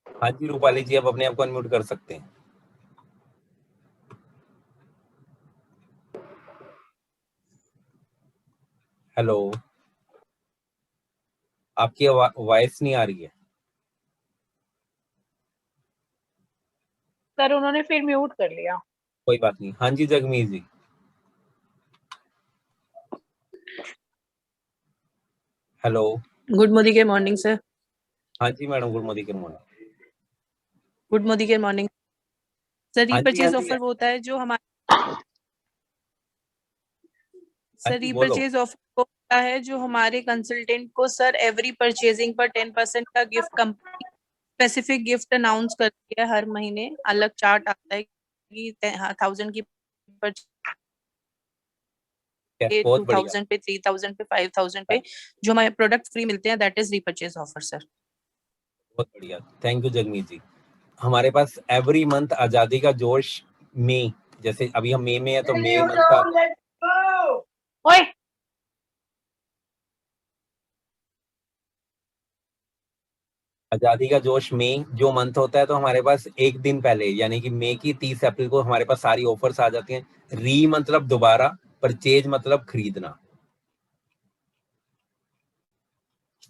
हाँ जी रूपाली जी आप अपने आप को अनम्यूट कर सकते हैं। हेलो, आपकी वॉइस नहीं आ रही है। सर उन्होंने फिर म्यूट कर लिया। कोई बात नहीं। हाँ जी Jagmeet ji, hello. Good morning, good morning, sir. हाँ जी madam, good morning. Good morning. Good morning, good morning. Sir हाँ जी, रीपरचेज ऑफर वो होता है जो हमारे सर जी बोलो। रीपरचेज ऑफर वो होता है जो हमारे कंसल्टेंट को सर एवरी परचेजिंग पर 10% का gift, company specific gift announce करती है हर महीने। अलग चार्ट आता है कि 1000 की बहुत बढ़िया, 2000 पे, 3000 पे, 5000 पे जो हमारे प्रोडक्ट फ्री मिलते हैं, that is repurchase offer sir. बहुत बढ़िया, थैंक यू जगमीत जी। हमारे पास एवरी मंथ आजादी का जोश मई, जैसे अभी हम मई में है तो मई मंथ का ओए आजादी का जोश मई जो मंथ होता है, तो हमारे पास एक दिन पहले यानी कि मई की 30 अप्रैल को हमारे पास सारी ऑफर्स आ जाती हैं। री मतलब दोबारा, परचेज मतलब खरीदना।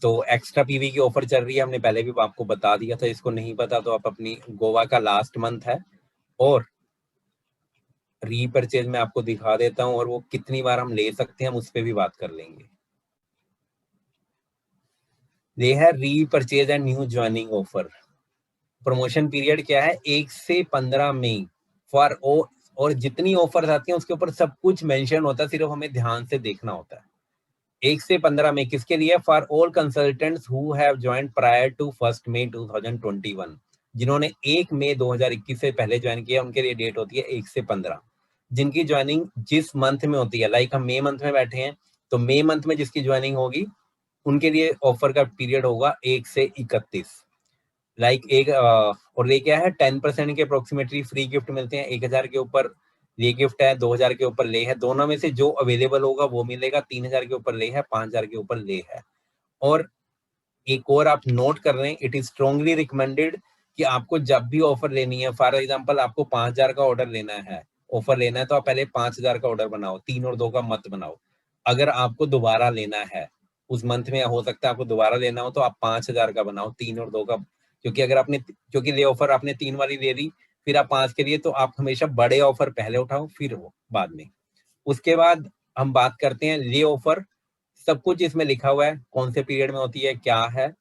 तो एक्स्ट्रा पीवी की ऑफर चल रही है, हमने पहले भी आपको बता दिया था, इसको नहीं पता तो आप अपनी गोवा का लास्ट मंथ है और रीपरचेज में आपको दिखा देता हूं और वो कितनी बार हम ले सकते हैं हम उस पर भी बात कर लेंगे। ये है repurchase and new joining offer. Promotion period क्या है 1 से 15 मई फॉर ओ, और जितनी ऑफर्स आती हैं उसके ऊपर सब कुछ मेंशन होता है, सिर्फ हमें ध्यान से देखना होता है। 1 से 15 मई किसके लिए? For all consultants who have joined prior to 1 May 2021, जिन्होंने 1 मई 2021 से पहले ज्वाइन किया उनके लिए डेट होती है 1 से 15। जिनकी ज्वाइनिंग जिस मंथ में होती है, लाइक हम मई मंथ में बैठे हैं तो मई मंथ में जिसकी ज्वाइनिंग होगी उनके लिए ऑफर का पीरियड होगा 1 से 31। लाइक एक और ये क्या है 10% के अप्रोक्सीमेटली फ्री गिफ्ट मिलते हैं। 1000 के ऊपर ये गिफ्ट है, 2000 के ऊपर ले है, दोनों में से जो अवेलेबल होगा वो मिलेगा। 3000 के ऊपर ले है, 5000 के ऊपर ले है। और एक और आप नोट कर रहे हैं, इट इज स्ट्रॉन्गली रिकमेंडेड कि आपको जब भी ऑफर लेनी है, फॉर एग्जांपल आपको 5000 का ऑर्डर लेना है, ऑफर लेना है, तो आप पहले 5000 का ऑर्डर बनाओ, 3 और 2 का मत बनाओ। अगर आपको दोबारा लेना है उस मंथ में, हो सकता है आपको दोबारा लेना हो, तो आप 5000 का बनाओ, 3 और 2 का, क्योंकि अगर आपने, क्योंकि ये ऑफर आपने 3 वाली ले ली फिर आप 5 के लिए, तो आप हमेशा बड़े ऑफर पहले उठाओ फिर वो बाद में। उसके बाद हम बात करते हैं ये ऑफर, सब कुछ इसमें लिखा हुआ है, कौन से पीरियड में होती है, क्या है।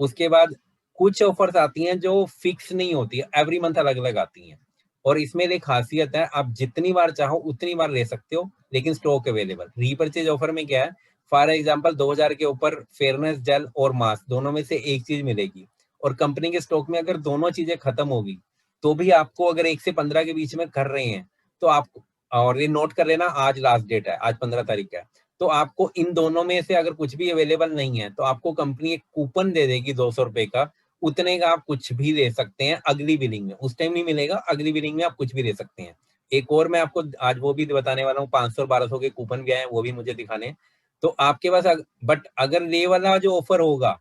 उसके बाद कुछ ऑफर्स आती हैं जो फिक्स नहीं होती है, एवरी मंथ अलग अलग आती हैं, और इसमें एक खासियत है, आप जितनी बार चाहो उतनी बार ले सकते हो, लेकिन स्टॉक अवेलेबल। रीपरचेज ऑफर में क्या है, फॉर एग्जांपल 2000 के ऊपर फेयरनेस जेल और मास्क दोनों में से एक चीज मिलेगी, और कंपनी के स्टॉक में अगर दोनों चीजें खत्म होगी तो भी आपको, अगर 1 से 15 के बीच में कर रहे हैं तो आप, और ये नोट कर लेना आज लास्ट डेट है, आज 15 तारीख है, तो आपको इन दोनों में से अगर कुछ भी अवेलेबल नहीं है तो आपको कंपनी एक कूपन दे देगी 200 रुपए का, उतने का आप कुछ भी ले सकते हैं अगली बिलिंग में। उस टाइम नहीं मिलेगा, अगली बिलिंग में आप कुछ भी ले सकते हैं। एक और मैं आपको आज वो भी बताने वाला हूँ, 500 और 1200 के कूपन भी आए, वो भी मुझे दिखाने। तो आपके पास बट अगर ये वाला जो ऑफर होगा,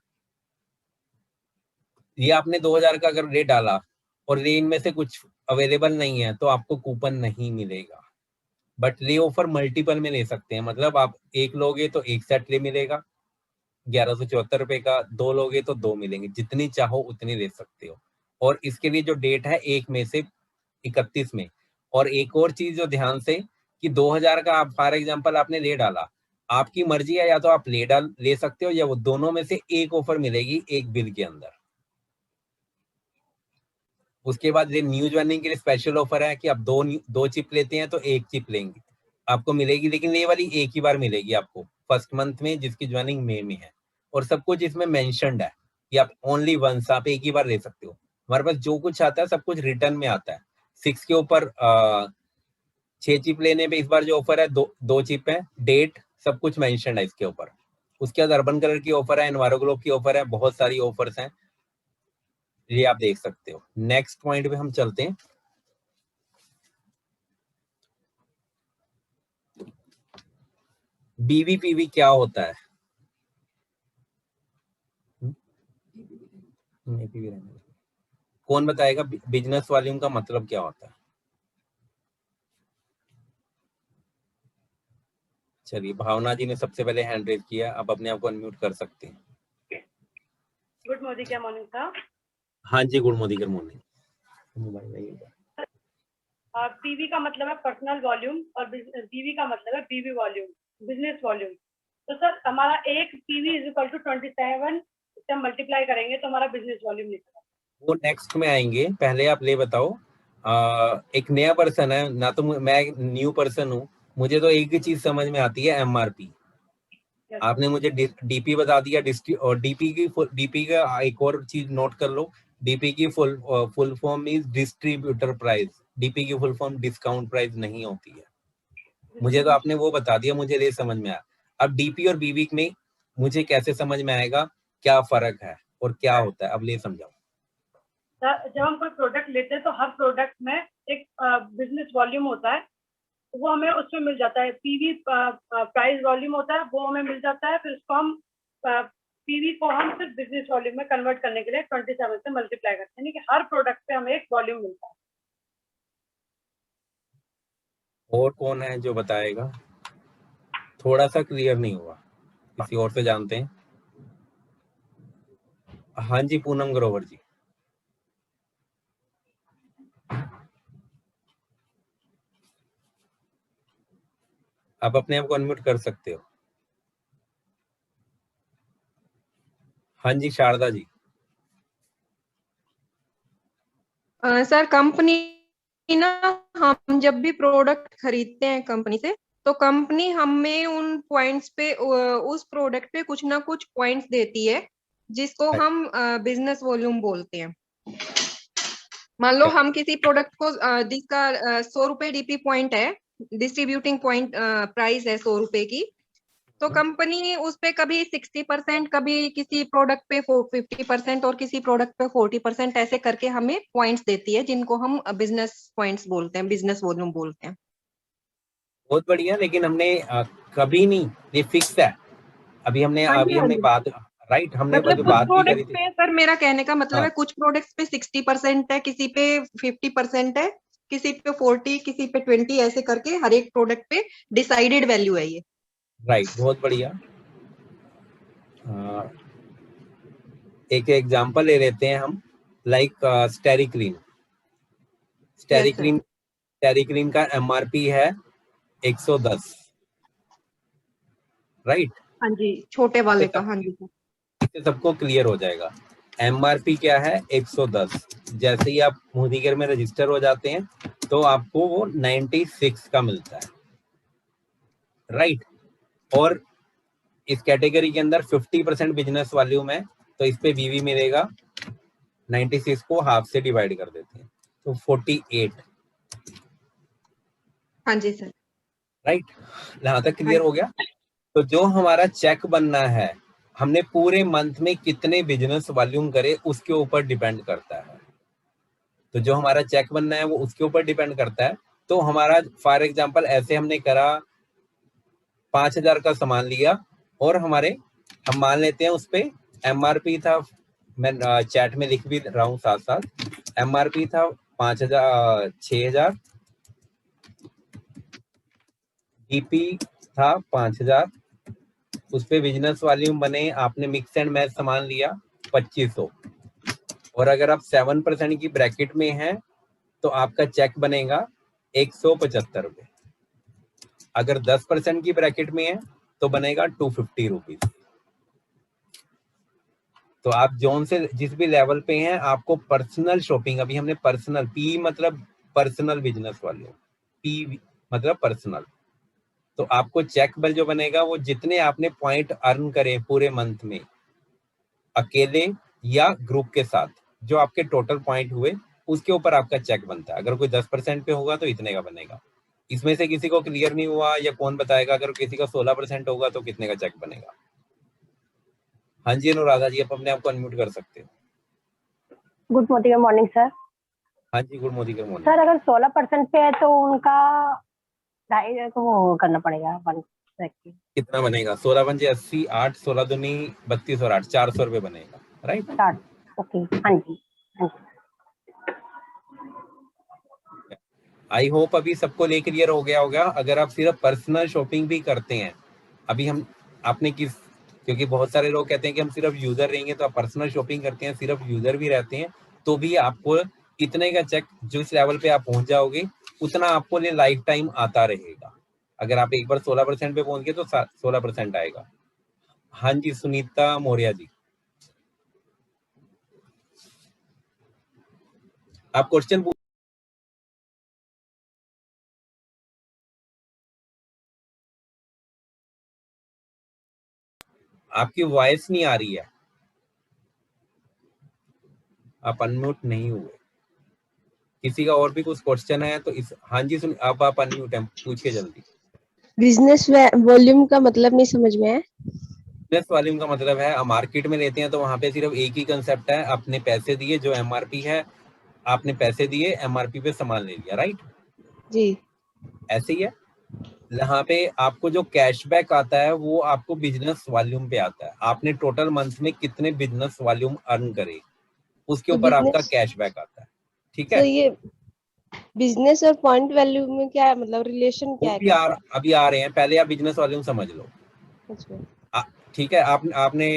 ये आपने 2000 का अगर रेट डाला और रेंज में से कुछ अवेलेबल नहीं है तो आपको कूपन नहीं मिलेगा। बट ले ऑफर मल्टीपल में ले सकते हैं, मतलब आप एक लोगे तो एक सेट ले मिलेगा 1174 रुपए का, 2 लोगे तो 2 मिलेंगे, जितनी चाहो उतनी ले सकते हो। और इसके लिए जो डेट है 1 मई से 31 में। और एक और चीज जो ध्यान से, कि 2000 का आप फॉर एग्जांपल आपने ले डाला, आपकी मर्जी है, या तो आप ले सकते हो, या वो दोनों में से एक ऑफर मिलेगी एक बिल के अंदर। उसके बाद ये न्यू ज्वाइनिंग के लिए स्पेशल ऑफर है कि आप दो चिप लेते हैं तो एक चिप लेंगे आपको मिलेगी, लेकिन ये वाली एक ही बार मिलेगी आपको फर्स्ट मंथ में जिसकी ज्वाइनिंग मई में है। और सब कुछ इसमें मेंशन्ड है कि आप ओनली वंस, आप एक ही बार ले सकते हो। हमारे पास जो कुछ आता है सब कुछ रिटर्न में आता है। 6 के ऊपर 6 चिप लेने पे इस बार जो ऑफर है, दो चिप है, डेट सब कुछ मेंशन्ड है इसके ऊपर। उसके बाद अर्बन कलर की ऑफर है, एनवायरोग्लोब की ऑफर है, बहुत सारी ऑफर्स हैं, ये आप देख सकते हो। नेक्स्ट पॉइंट पे हम चलते हैं। बीवीपीवी क्या होता है? कौन बताएगा बिजनेस वॉल्यूम का मतलब क्या होता है? चलिए, भावना जी ने सबसे पहले हैंड रेज किया, आप अपने आप को अनम्यूट कर सकते हैं। गुड मॉर्निंग, क्या मॉर्निंग था? हाँ जी, good morning, good morning. PV का मतलब है पर्सनल वॉल्यूम और बीवी का मतलब है बीवी वॉल्यूम, बिजनेस वॉल्यूम। तो सर हमारा एक पीवी इज इक्वल टू 27 से मल्टीप्लाई करेंगे तो हमारा बिजनेस वॉल्यूम निकलेगा। वो नेक्स्ट में आएंगे, पहले आप ले बताओ। एक नया पर्सन है ना, तो मैं न्यू पर्सन हूँ, मुझे तो एक ही चीज समझ में आती है, एमआरपी। आपने मुझे डीपी बता दिया, और डीपी का एक और चीज नोट कर लो, डीपी की full form is distributor price. DP की फुल फॉर्म डिस्काउंट प्राइस नहीं होती है। मुझे तो आपने वो बता दिया, मुझे ये समझ में आया। अब डीपी और बीवी में मुझे कैसे समझ में आएगा क्या फर्क है और क्या होता है, अब ले समझाओ। जब हम कोई प्रोडक्ट लेते हैं तो हर प्रोडक्ट में एक बिजनेस वॉल्यूम होता है, वो हमें उसमें मिल जाता है। पीवी प्राइस वॉल्यूम होता है, वो हमें मिल जाता है। फिर उसको हम पीवी को हम सिर्फ बिजनेस वॉल्यूम में कन्वर्ट करने के लिए 27 से मल्टीप्लाई करते हैं, कि हर प्रोडक्ट पे हमें एक वॉल्यूम मिलता है। और कौन है जो बताएगा? थोड़ा सा क्लियर नहीं हुआ, किसी और से जानते हैं। हाँ जी पूनम ग्रोवर जी। आप अपने आप को अनम्यूट कर सकते हो। हाँ जी शारदा जी। सर कंपनी ना, हम जब भी प्रोडक्ट खरीदते हैं कंपनी से, तो कंपनी हमें उन पॉइंट्स पे उस प्रोडक्ट पे कुछ ना कुछ पॉइंट्स देती है, जिसको हम बिजनेस वॉल्यूम बोलते हैं। मान लो हम किसी प्रोडक्ट को जिसका 100 रुपए डीपी पॉइंट है, डिस्ट्रीब्यूटिंग पॉइंट प्राइस है 100 रुपए की, तो कंपनी उस पे कभी 60%, कभी किसी प्रोडक्ट पे 50% और किसी प्रोडक्ट पे 40% ऐसे करके हमें पॉइंट्स देती है, जिनको हम बिजनेस पॉइंट्स बोलते हैं, बिजनेस वॉल्यूम बोलते हैं। बहुत बढ़िया, लेकिन हमने कभी नहीं, ये फिक्स है। अभी हमने हाँ जी, हाँ जी। बात, राइट, हमने मतलब अभी कुछ बात भी करी प्रोडक्ट थी। पे, सर मेरा कहने का मतलब हाँ। है कुछ प्रोडक्ट्स पे 60% है, किसी पे 50% है, किसी पे 40, किसी पे 20, ऐसे करके हर एक प्रोडक्ट पे डिसाइडेड वैल्यू है ये। राइट, बहुत बढ़िया। एक एग्जांपल ले लेते हैं हम, लाइक स्टेरिक्रीम। Yes sir. स्टेरिक्रीम का एमआरपी है 110, राइट। हाँ जी, छोटे वाले का। सब हाँ जी सर। इससे सबको क्लियर हो जाएगा। एमआरपी क्या है? 110। जैसे ही आप मोदीगर में रजिस्टर हो जाते हैं तो आपको वो 96 का मिलता है, राइट। और इस कैटेगरी के अंदर 50% बिजनेस वॉल्यूम है, तो इस पे वीवी मिलेगा। 96 को हाफ से डिवाइड कर देते हैं तो 48, हाँ जी सर। राइट। यहाँ तक हाँ क्लियर हो गया। तो जो हमारा चेक बनना है, हमने पूरे मंथ में कितने बिजनेस वॉल्यूम करे उसके ऊपर डिपेंड करता है। तो जो हमारा चेक बनना है वो उसके ऊपर डिपेंड करता है। तो हमारा फॉर एग्जांपल ऐसे हमने करा, 5,000 का सामान लिया और हम मान लेते हैं उस पे एमआरपी था, मैं चैट में लिख भी रहा हूँ साथ साथ, एमआरपी था 5,000, 6,000, डीपी था 5,000, उस पे बिजनेस वॉल्यूम बने, आपने मिक्स एंड मैच सामान लिया 2,500। और अगर आप 7% की ब्रैकेट में हैं तो आपका चेक बनेगा 175 रुपए। अगर 10% की ब्रैकेट में है तो बनेगा 250 रुपीज। तो आप जोन से जिस भी लेवल पे हैं, आपको पर्सनल शॉपिंग, अभी हमने पर्सनल, पी मतलब पर्सनल बिजनेस वाले, पी मतलब पर्सनल, तो आपको चेक बिल जो बनेगा वो जितने आपने पॉइंट अर्न करे पूरे मंथ में, अकेले या ग्रुप के साथ, जो आपके टोटल पॉइंट हुए उसके ऊपर आपका चेक बनता है। अगर कोई 10% पे होगा तो इतने का बनेगा। इसमें से किसी को क्लियर नहीं हुआ या कौन बताएगा? अगर किसी का 16% होगा तो कितने का चेक बनेगा? हाँ जी अनुराधा जी, आप अपने आप को अनम्यूट कर सकते हो। Good morning sir. हाँ जी, good morning. Good morning sir अगर 16% पे है तो उनका वो करना पड़ेगा 1 सेकंड। कितना बनेगा? 16 पंजे 80, 8, 16 दूनी 32 और 8, 400 रुपए बनेगा, राइट। स्टार्ट। ओके, हाँ जी, हाँ जी। आई होप अभी सबको ले क्लियर हो गया होगा। अगर आप सिर्फ पर्सनल शॉपिंग भी करते हैं, अभी आपने क्योंकि बहुत सारे लोग कहते हैं कि हम सिर्फ यूजर रहेंगे, तो आप पर्सनल शॉपिंग करते हैं, सिर्फ यूजर भी रहते हैं, तो भी आपको इतने का चेक, जिस लेवल पे आप पहुंच जाओगे उतना आपको लिए लाइफ टाइम आता रहेगा। अगर आप एक बार 16% पे पहुंच गए तो 16% आएगा। हाँ जी सुनीता मौर्य जी, आप क्वेश्चन आपकी वॉइस नहीं आ रही है, आप अनम्यूट नहीं हुए। किसी का और भी कुछ क्वेश्चन है तो हाँ जी सुन, आप अनम्यूट हैं, पूछिए जल्दी। बिजनेस वॉल्यूम का मतलब नहीं समझ में है। बिजनेस वॉल्यूम का मतलब है, आप मार्केट में लेते हैं तो वहां पे सिर्फ एक ही कंसेप्ट है, आपने पैसे दिए, जो एमआरपी है, आपने पैसे दिए, एमआरपी पे सामान ले लिया, राइट। जी। ऐसे ही है। यहाँ पे आपको जो कैशबैक आता है वो आपको बिजनेस वॉल्यूम पे आता है। आपने टोटल मंथ में कितने बिजनेस वॉल्यूम अर्न करे उसके तो ऊपर आपका बिजनेस, कैशबैक आता है, ठीक सर है। ये बिजनेस और पॉइंट वैल्यू में क्या है, मतलब रिलेशन क्या वो है, भी कैसे? अभी आ रहे हैं, पहले आप बिजनेस वॉल्यूम समझ लो। अच्छा। ठीक है। आपने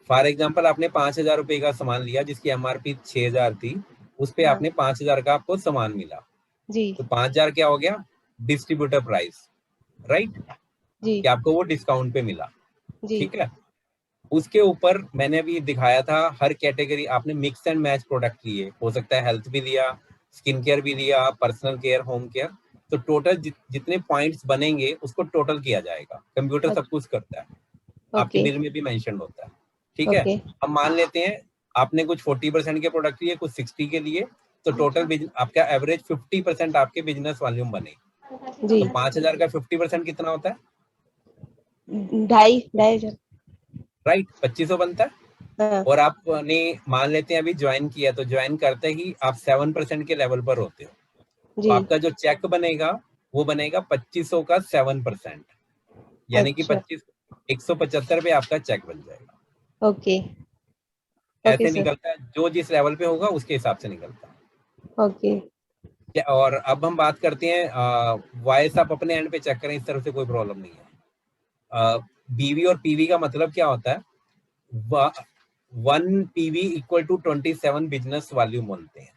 फॉर एग्जाम्पल आपने 5,000 रुपए का सामान लिया जिसकी एमआरपी 6,000 थी, उस पे हाँ। आपने 5,000 का आपको सामान मिला, जी तो 5,000 क्या हो गया, डिस्ट्रीब्यूटर प्राइस, राइट, जी कि आपको वो डिस्काउंट पे मिला। जी ठीक है, उसके ऊपर मैंने अभी दिखाया था हर कैटेगरी आपने मिक्स एंड मैच प्रोडक्ट लिए, हो सकता है हेल्थ भी लिया, स्किन केयर भी लिया, पर्सनल केयर, होम केयर, तो टोटल जितने पॉइंट्स बनेंगे उसको टोटल किया जाएगा। कंप्यूटर सब कुछ करता है, आपके ओके बिल में भी मेंशन होता है। ठीक है, ओके हम मान लेते हैं आपने कुछ 40% के प्रोडक्ट लिए, कुछ 60 के लिए, तो टोटल आपका एवरेज 50% आपके बिजनेस वॉल्यूम बने। जी तो 5,000 का 50% कितना होता है, 2,500 राइट, 2,500 बनता है। हाँ और आपने मान लेते हैं अभी ज्वाइन किया, तो ज्वाइन करते ही आप 7% के लेवल पर होते हो, तो जी आपका जो चेक बनेगा वो बनेगा 2,500 का 7%, यानी कि अच्छा 175 पे आपका चेक बन जाएगा। ओके ओके ऐसे सर निकलता है, जो जिस लेवल पे होगा उसके हिसाब से निकलता है। ओके और अब हम बात करते हैं वॉइस, आप अपने एंड पे चेक करें, इस तरफ से कोई प्रॉब्लम नहीं है। बीवी और पीवी का मतलब क्या होता है, 1 PV equal to 27 business volume बोलते हैं।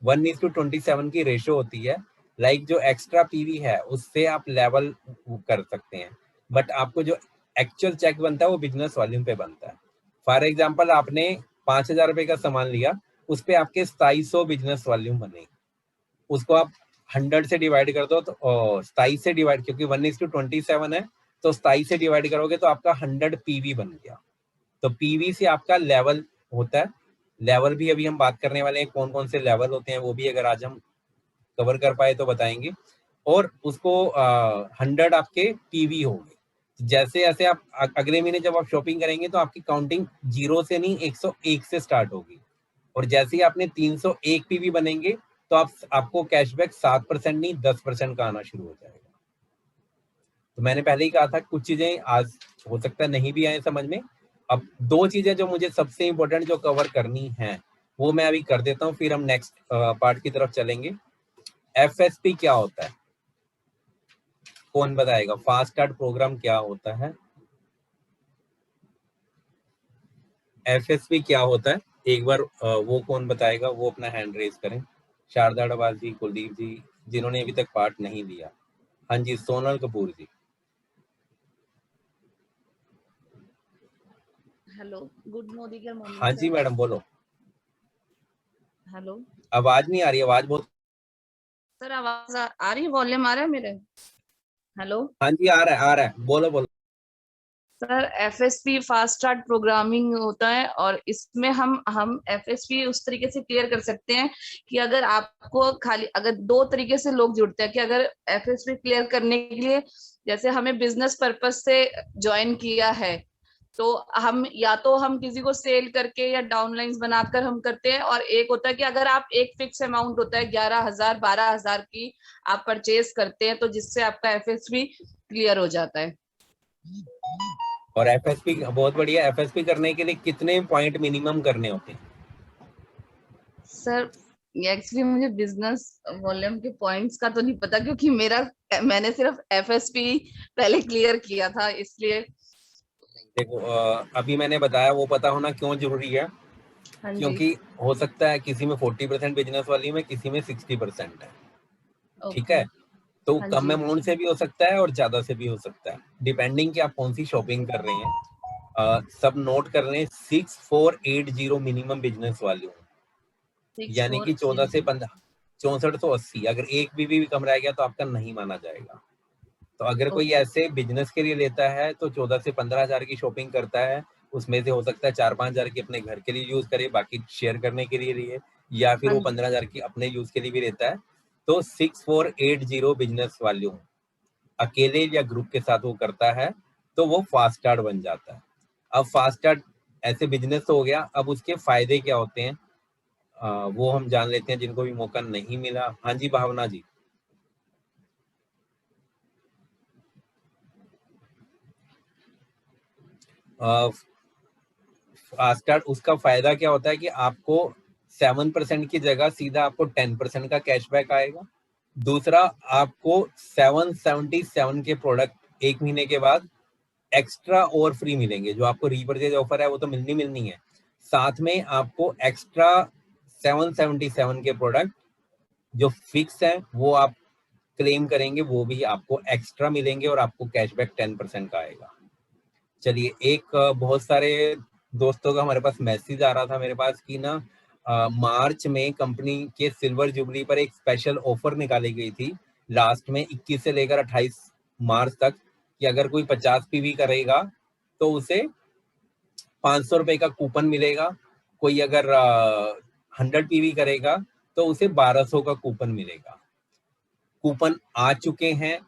1:27 की रेशो होती है। लाइक जो एक्स्ट्रा पीवी है उससे आप लेवल कर सकते हैं, बट आपको जो एक्चुअल चेक बनता है वो बिजनेस वॉल्यूम पे बनता है। फॉर एग्जाम्पल आपने 5,000 रुपए का सामान लिया, उस पे आपके 2,700 बिजनेस वॉल्यूम बने, उसको आप 100 से डिवाइड कर दो, तो 27 से डिवाइड, क्योंकि 1:27 है, तो 27 से डिवाइड करोगे तो आपका 100 पीवी बन गया। तो पीवी से आपका लेवल होता है। लेवल भी अभी हम बात करने वाले हैं, कौन कौन से लेवल होते हैं वो भी अगर आज हम कवर कर पाए तो बताएंगे। और उसको 100 आपके पीवी होंगे। जैसे जैसे आप अगले महीने जब आप शॉपिंग करेंगे तो आपकी काउंटिंग 0 से नहीं 101 से स्टार्ट होगी, और जैसे ही आपने 301 पीवी बनेंगे तो आपको कैशबैक 7% नहीं 10% का आना शुरू हो जाएगा। तो मैंने पहले ही कहा था कुछ चीजें आज हो सकता है नहीं भी आए समझ में। अब 2 चीजें जो मुझे सबसे इंपॉर्टेंट जो कवर करनी है वो मैं अभी कर देता हूँ, फिर हम नेक्स्ट पार्ट की तरफ चलेंगे। एफएसपी क्या होता है, कौन बताएगा? फास्ट स्टार्ट प्रोग्राम क्या होता है, एफएसपी क्या होता है, एक बार वो कौन बताएगा? वो अपना हैंड रेज करें। शारदा अडवाल जी, कुलदीप जी, जिन्होंने अभी तक पार्ट नहीं लिया। हाँ जी, सोनल कपूर जी। हेलो, गुड मॉर्निंग या मॉर्निंग हाँ जी सर। मैडम बोलो। हेलो आवाज नहीं आ रही, आवाज बहुत। सर, आवाज आ रही है? वॉल्यूम आ रहा है मेरे? हेलो हाँ जी आ रहा है, बोलो बोलो। Sir, FSP fast start programming होता है, और इसमें हम एफएसपी उस तरीके से क्लियर कर सकते हैं कि अगर आपको खाली अगर 2 तरीके से लोग जुड़ते हैं कि अगर एफएसपी क्लियर करने के लिए, जैसे हमें बिजनेस पर्पस से ज्वाइन किया है, तो हम किसी को सेल करके या डाउनलाइंस बनाकर हम करते हैं, और एक होता है कि अगर आप एक फिक्स अमाउंट होता है 11,000 12,000 की आप परचेज करते हैं, तो जिससे आपका एफएसपी क्लियर हो जाता है। और एफएसपी बहुत बढ़िया। एफएसपी करने के लिए कितने पॉइंट मिनिमम करने होते हैं? सर, एक्चुअली मुझे बिजनेस वॉल्यूम के पॉइंट्स का तो नहीं पता, क्योंकि मैंने सिर्फ एफएसपी पहले क्लियर किया था, इसलिए। देखो अभी मैंने बताया वो पता होना क्यों जरूरी है, हाँ जी। क्योंकि हो सकता है किसी में 40% बिजनेस वाली में, किसी में 60% है। ठीक है, तो हाँ कम जी। अमाउंट से भी हो सकता है और ज्यादा से भी हो सकता है, डिपेंडिंग कि आप कौन सी शॉपिंग कर रहे हैं। सब नोट कर रहे हैं, 6480 मिनिमम बिजनेस वॉल्यूम, यानी कि 14 से 15, 6480। अगर एक भी कम रह गया तो आपका नहीं माना जाएगा। तो अगर कोई ऐसे बिजनेस के लिए लेता है तो 14 से 15,000 की शॉपिंग करता है, उसमें से हो सकता है 4-5,000 की अपने घर के लिए यूज करे, बाकी शेयर करने के लिए या फिर हाँ वो जी। 15,000 की अपने यूज के लिए भी रहता है। तो 6480 बिजनेस वॉल्यूम अकेले या ग्रुप के साथ वो करता है तो वो फास्ट स्टार्ट बन जाता है। अब फास्ट स्टार्ट ऐसे बिजनेस तो हो गया, अब उसके फायदे क्या होते हैं वो हम जान लेते हैं, जिनको भी मौका नहीं मिला। हाँ जी भावना जी। फास्ट स्टार्ट उसका फायदा क्या होता है कि आपको 7% की जगह सीधा आपको 10% का कैशबैक आएगा। दूसरा, आपको 777 के प्रोडक्ट 1 महीने के बाद एक्स्ट्रा और फ्री मिलेंगे। जो आपको रीपरचेज ऑफर है वो तो मिलनी है, साथ में आपको एक्स्ट्रा 777 के प्रोडक्ट जो फिक्स है वो आप क्लेम करेंगे, वो भी आपको एक्स्ट्रा मिलेंगे और आपको कैशबैक 10% का आएगा। चलिए, एक बहुत सारे दोस्तों का हमारे पास मैसेज आ रहा था मेरे पास कि ना मार्च में कंपनी के सिल्वर जुबली पर एक स्पेशल ऑफर निकाली गई थी लास्ट में 21 से लेकर 28 मार्च तक, कि अगर कोई 50 पीवी करेगा तो उसे 500 रुपए का कूपन मिलेगा, कोई अगर 100 पीवी करेगा तो उसे 1200 का कूपन मिलेगा। कूपन आ चुके हैं,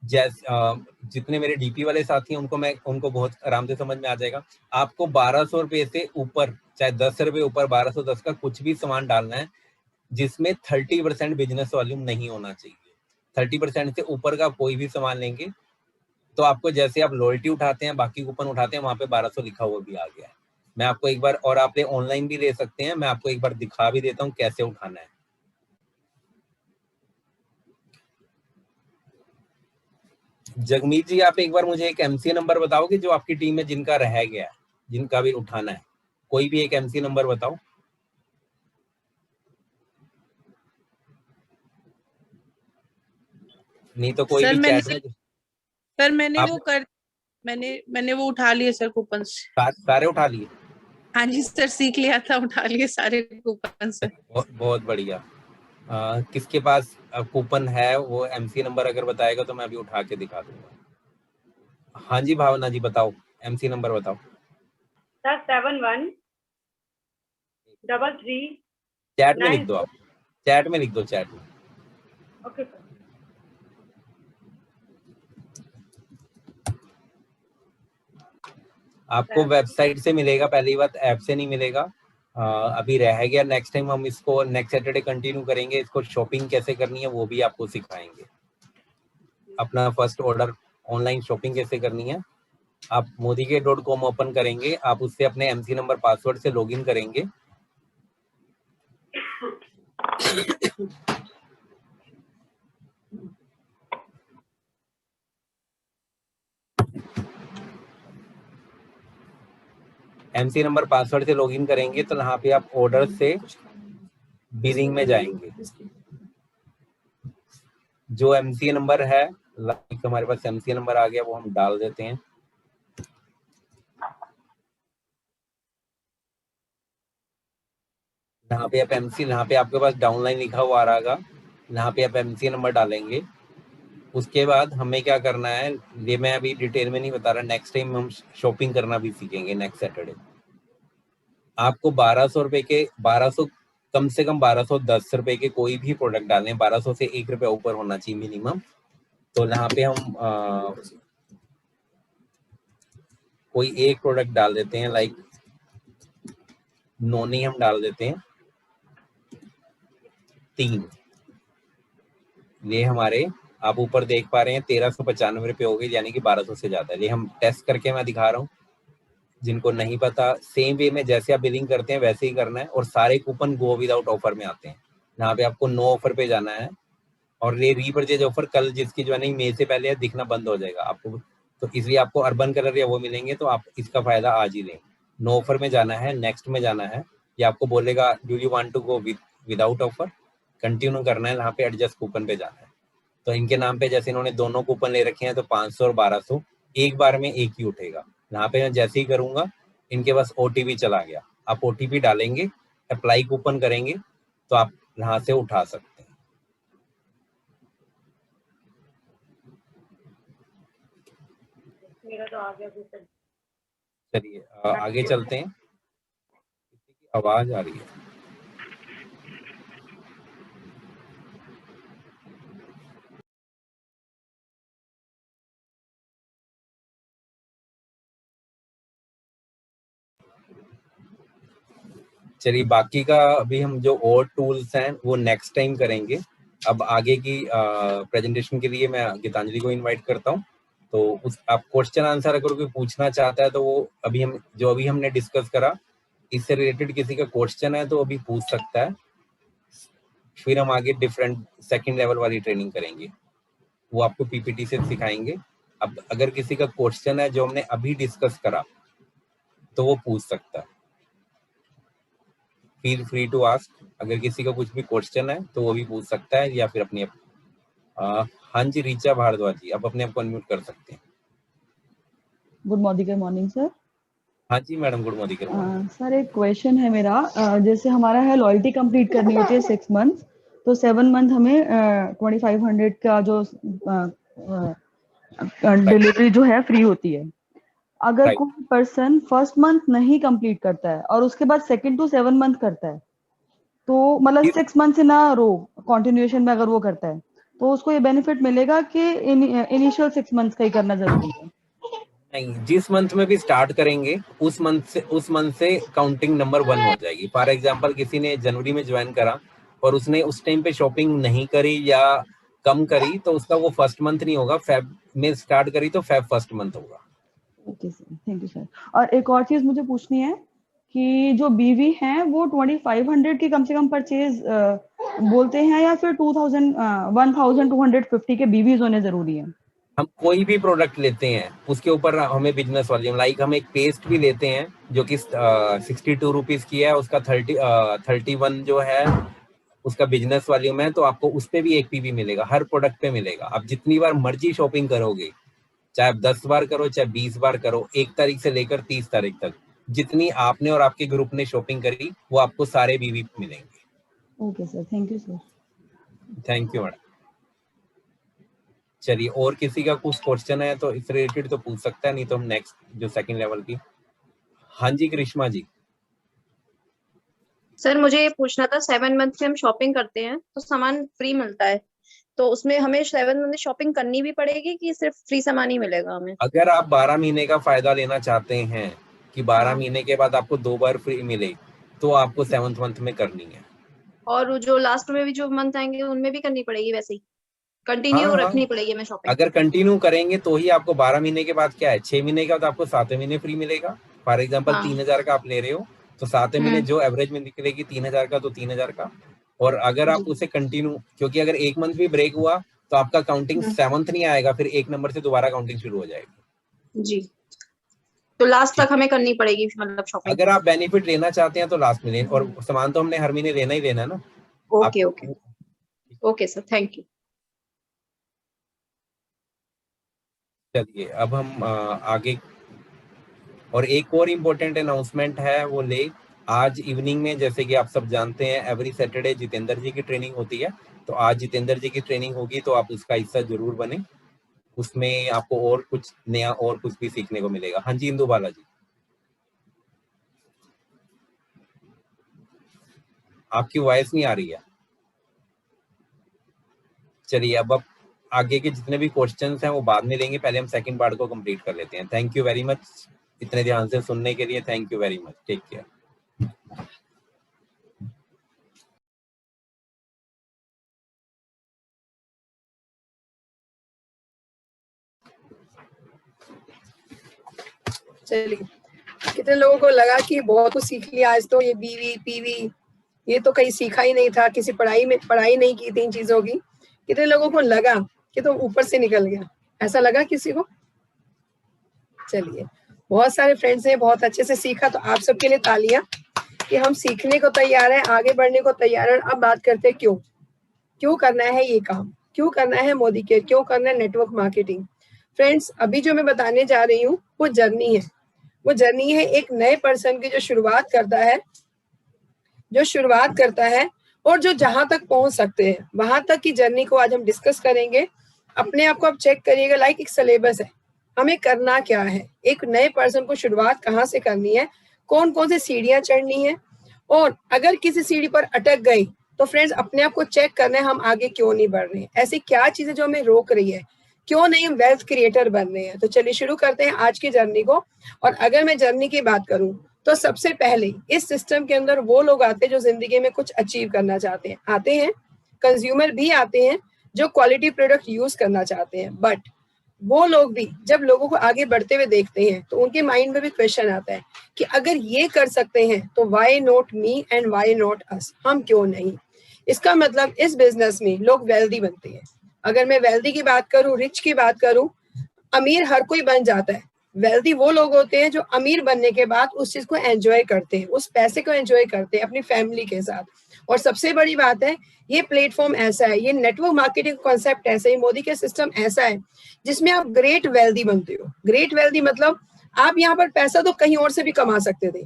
जितने मेरे डीपी वाले साथी हैं उनको बहुत आराम से समझ में आ जाएगा। आपको 1200 रुपए से ऊपर, चाहे 10 रुपए ऊपर 1210 का कुछ भी सामान डालना है जिसमें 30% बिजनेस वॉल्यूम नहीं होना चाहिए। 30% से ऊपर का कोई भी सामान लेंगे तो आपको, जैसे आप लॉयल्टी उठाते हैं, बाकी कूपन उठाते हैं, वहां पे 1200 लिखा हुआ भी आ गया है। मैं आपको एक बार, और आप ऑनलाइन भी ले सकते हैं, मैं आपको एक बार दिखा भी देता हूँ कैसे उठाना है। जगमीत जी, आप एक बार मुझे एक एमसी नंबर बताओगे जो आपकी टीम में जिनका रह गया है, जिनका भी उठाना है, कोई भी एक एमसी नंबर बताओ। नहीं तो कोई सर भी चैट में। सर मैंने आप वो मैंने वो उठा लिए सर कूपन। सारे उठा लिए? हाँ जी सर, सीख लिया था, उठा लिए सारे कूपन से। बहुत बढ़िया। किसके पास कूपन है वो एमसी नंबर अगर बताएगा तो मैं अभी उठा के दिखा दूंगा। हाँ जी भावना जी, बताओ एमसी नंबर बताओ। सर 7133। चैट में लिख दो, आप चैट में लिख दो, चैट में। Okay sir. आपको वेबसाइट से मिलेगा, पहली बात ऐप से नहीं मिलेगा। अभी रह गया, नेक्स्ट टाइम हम इसको नेक्स्ट सैटरडे कंटिन्यू करेंगे। इसको शॉपिंग कैसे करनी है वो भी आपको सिखाएंगे। अपना फर्स्ट ऑर्डर ऑनलाइन शॉपिंग कैसे करनी है, आप modike.com ओपन करेंगे, आप उससे अपने एमसी नंबर पासवर्ड से लॉगिन करेंगे। एमसी नंबर पासवर्ड से लॉगिन करेंगे तो यहाँ पे आप ऑर्डर से बिलिंग में जाएंगे। जो एमसी नंबर है, लाइक हमारे पास एमसी नंबर आ गया, वो हम डाल देते हैं। यहाँ पे आप एमसी, यहाँ पे आपके पास डाउनलाइन लिखा हुआ आ रहा, यहाँ पे आप एमसी नंबर डालेंगे। उसके बाद हमें क्या करना है, ये मैं अभी डिटेल में नहीं बता रहा, नेक्स्ट टाइम हम शॉपिंग करना भी सीखेंगे नेक्स्ट सैटरडे। आपको 1200 रुपए के 1200 कम से कम 1210 रुपए के कोई भी प्रोडक्ट डालने हैं, 1200 से 1 रुपया ऊपर होना चाहिए मिनिमम। तो यहाँ पे हम कोई एक प्रोडक्ट डाल देते हैं, लाइक नोनी हम डाल देते हैं 3। ये हमारे, आप ऊपर देख पा रहे हैं 1395 रुपये हो गए, यानी कि 1200 से ज्यादा है। ये हम टेस्ट करके मैं दिखा रहा हूँ, जिनको नहीं पता सेम वे में जैसे आप बिलिंग करते हैं वैसे ही करना है। और सारे कूपन गो विदाउट ऑफर में आते हैं। यहाँ पे आपको नो ऑफर पे जाना है, और ये रीपरचेज ऑफर कल जिसकी जो है नहीं, मई से पहले है, दिखना बंद हो जाएगा आपको, तो इसलिए आपको अर्बन कलर या वो मिलेंगे, तो आप इसका फायदा आज ही लें। नो ऑफर में जाना है, नेक्स्ट में जाना है, ये आपको बोलेगा do you want to go without offer, continue करना है, यहाँ पे एडजस्ट कूपन पे जाना है। तो इनके नाम पे जैसे इन्होंने दोनों कूपन ले रखे हैं, तो 500 और 1200 एक बार में एक ही उठेगा। यहाँ पे मैं जैसे ही करूंगा, इनके पास ओटीपी चला गया, आप ओटीपी डालेंगे, अप्लाई कूपन करेंगे, तो आप यहाँ से उठा सकते हैं। मेरा तो आ गया सर। चलिए आगे चलते हैं। किसी की आवाज आ रही है। चलिए, बाकी का अभी हम जो और टूल्स हैं वो नेक्स्ट टाइम करेंगे। अब आगे की प्रेजेंटेशन के लिए मैं गीतांजलि को इनवाइट करता हूँ। तो उस आप क्वेश्चन आंसर अगर कोई पूछना चाहता है तो वो अभी हमने डिस्कस करा, इससे रिलेटेड किसी का क्वेश्चन है तो अभी पूछ सकता है। फिर हम आगे डिफरेंट सेकंड लेवल वाली ट्रेनिंग करेंगे, वो आपको पीपीटी से सिखाएंगे। अब अगर किसी का क्वेश्चन है जो हमने अभी डिस्कस करा तो वो पूछ सकता है, फील फ्री टू आस्क। अगर किसी का कुछ भी क्वेश्चन है तो वो भी पूछ सकता है, या फिर अपनी हाँ जी रीचा भारद्वाज जी, आप अपने आप को अनम्यूट कर सकते हैं। Good morning sir. हाँ जी मैडम, गुड मॉर्निंग। सर एक क्वेश्चन है मेरा, जैसे हमारा है लॉयल्टी कंप्लीट करनी होती है 6 मंथ, तो 7 मंथ हमें 2500 का जो डिलीवरी जो है फ्री होती है। अगर Right. कोई पर्सन फर्स्ट मंथ नहीं कंप्लीट करता है और उसके बाद 2nd to 7 मंथ करता है, तो मतलब 6 मंथ से ना रो कंटिन्यूएशन में अगर वो करता है तो उसको ये बेनिफिट मिलेगा कि इनिशियल 6 मंथ का ही करना जरूरी है? नहीं, जिस मंथ में भी स्टार्ट करेंगे उस मंथ से काउंटिंग नंबर 1 हो जाएगी। फॉर एग्जांपल किसी ने जनवरी में ज्वाइन करा और उसने उस टाइम पे शॉपिंग नहीं करी या कम करी तो उसका वो फर्स्ट मंथ नहीं होगा, फेब में स्टार्ट करी तो फेब फर्स्ट मंथ होगा। Okay sir, thank you sir. और एक और चीज मुझे पूछनी है कि जो बीवी हैं वो 2500 की कम से कम परचेज बोलते हैं या फिर 1250 के बीवीज होने जरूरी है? हम कोई भी प्रोडक्ट लेते हैं उसके ऊपर हमें बिजनेस वॉल्यूम, लाइक हम एक पेस्ट भी लेते हैं जो कि 62 रुपीज की है, उसका 31 जो है उसका बिजनेस वॉल्यूम है, तो आपको उस पे भी एक पीवी मिलेगा, हर प्रोडक्ट पे मिलेगा। आप जितनी बार मर्जी शॉपिंग करोगे, चाहे आप 10 बार करो चाहे 20 बार करो, 1 तारीख से लेकर 30 तारीख तक जितनी आपने और आपके ग्रुप ने शॉपिंग करी वो आपको सारे बीवी मिलेंगे। Okay sir, thank you sir. Thank you madam. चलिए, और किसी का कुछ क्वेश्चन है तो इस रिलेटेड तो पूछ सकता है, नहीं तो हम नेक्स्ट जो सेकंड लेवल की। हाँ जी करिश्मा जी। सर मुझे ये पूछना था, 7 मंथ से हम शॉपिंग करते हैं तो सामान फ्री मिलता है, तो उसमें हमें 7 मंथ शॉपिंग करनी भी पड़ेगी कि सिर्फ फ्री सामान ही मिलेगा हमें? अगर आप 12 महीने का फायदा लेना चाहते हैं कि 12 हाँ। महीने के बाद आपको 2 बार फ्री मिले तो आपको 7th मंथ में करनी है। और जो लास्ट में भी जो मंथ आएंगे उनमें भी करनी पड़ेगी वैसे ही, कंटिन्यू हाँ, रखनी पड़ेगी हमें शॉपिंग? अगर कंटिन्यू करेंगे तो ही आपको 12 महीने के बाद क्या है, 6 महीने के बाद आपको 7वें महीने फ्री मिलेगा। फॉर एग्जाम्पल हाँ। 3000 का आप ले रहे हो तो 7वें महीने जो एवरेज में निकलेगी 3000 का तो 3000 का। और अगर आप उसे कंटिन्यू, क्योंकि अगर एक मंथ भी ब्रेक हुआ तो आपका काउंटिंग 7th नहीं आएगा, फिर 1 नंबर से दोबारा काउंटिंग शुरू हो जाएगी जी। तो लास्ट तक हमें करनी पड़ेगी मतलब शॉपिंग? अगर आप बेनिफिट लेना चाहते हैं तो लास्ट में लें, और सामान तो हमने हर महीने लेना ही लेना है ना। Okay okay okay sir, thank you. चलिए अब हम आगे, और एक और इम्पोर्टेंट अनाउंसमेंट है वो ले, आज इवनिंग में जैसे कि आप सब जानते हैं एवरी सैटरडे जितेंद्र जी की ट्रेनिंग होती है, तो आज जितेंद्र जी की ट्रेनिंग होगी तो आप उसका हिस्सा जरूर बने, उसमें आपको और कुछ नया और कुछ भी सीखने को मिलेगा। हाँ जी इंदु बाला जी, आपकी वॉइस नहीं आ रही है। चलिए अब आप आगे के जितने भी क्वेश्चंस हैं वो बाद में लेंगे, पहले हम सेकंड पार्ट को कंप्लीट कर लेते हैं। थैंक यू वेरी मच इतने ध्यान से सुनने के लिए, thank you very much, take care. चलिए, कितने लोगों को लगा कि बहुत कुछ सीख लिया आज तो, ये बीवी पीवी ये तो कहीं सीखा ही नहीं था, किसी पढ़ाई नहीं की थी इन चीजों की। कितने लोगों को लगा कि तो ऊपर से निकल गया, ऐसा लगा किसी को? चलिए, बहुत सारे फ्रेंड्स ने बहुत अच्छे से सीखा, तो आप सबके लिए तालियां कि हम सीखने को तैयार हैं, आगे बढ़ने को तैयार हैं। अब बात करते हैं क्यों करना है ये काम, क्यों करना है मोदी केयर, क्यों करना है नेटवर्क मार्केटिंग। फ्रेंड्स, अभी जो मैं बताने जा रही हूँ वो जर्नी है, वो जर्नी है एक नए पर्सन की जो शुरुआत करता है और जो जहां तक पहुंच सकते हैं वहां तक की जर्नी को आज हम डिस्कस करेंगे। अपने आप को आप चेक करिएगा, लाइक एक सिलेबस है, हमें करना क्या है, एक नए पर्सन को शुरुआत कहाँ से करनी है, कौन कौन से सीढ़ियां चढ़नी है, और अगर किसी सीढ़ी पर अटक गई तो फ्रेंड्स अपने आप को चेक करना है हम आगे क्यों नहीं बढ़ रहे हैं, ऐसी क्या चीजें जो हमें रोक रही है, क्यों नहीं हम वेल्थ क्रिएटर बन रहे हैं। तो चलिए शुरू करते हैं आज की जर्नी को। और अगर मैं जर्नी की बात करूं तो सबसे पहले इस सिस्टम के अंदर वो लोग आते हैं जो जिंदगी में कुछ अचीव करना चाहते हैं, आते हैं कंज्यूमर भी आते हैं जो क्वालिटी प्रोडक्ट यूज करना चाहते हैं, बट वो लोग भी जब लोगों को आगे बढ़ते हुए देखते हैं तो उनके माइंड में भी क्वेश्चन आता है कि अगर ये कर सकते हैं तो why not me and why not us, हम क्यों नहीं। इसका मतलब इस बिजनेस में लोग वेल्दी बनते हैं। अगर मैं वेल्दी की बात करूं, रिच की बात करूं, अमीर हर कोई बन जाता है, वेल्दी वो लोग होते हैं जो अमीर बनने के बाद उस चीज को एंजॉय करते हैं, उस पैसे को एंजॉय करते हैं अपनी फैमिली के साथ। और सबसे बड़ी बात है, ये प्लेटफॉर्म ऐसा है, ये नेटवर्क मार्केटिंग कॉन्सेप्ट ऐसा है, मोदी के सिस्टम ऐसा है जिसमें आप ग्रेट वेल्दी बनते हो। ग्रेट वेल्दी मतलब आप यहाँ पर पैसा तो कहीं और से भी कमा सकते थे,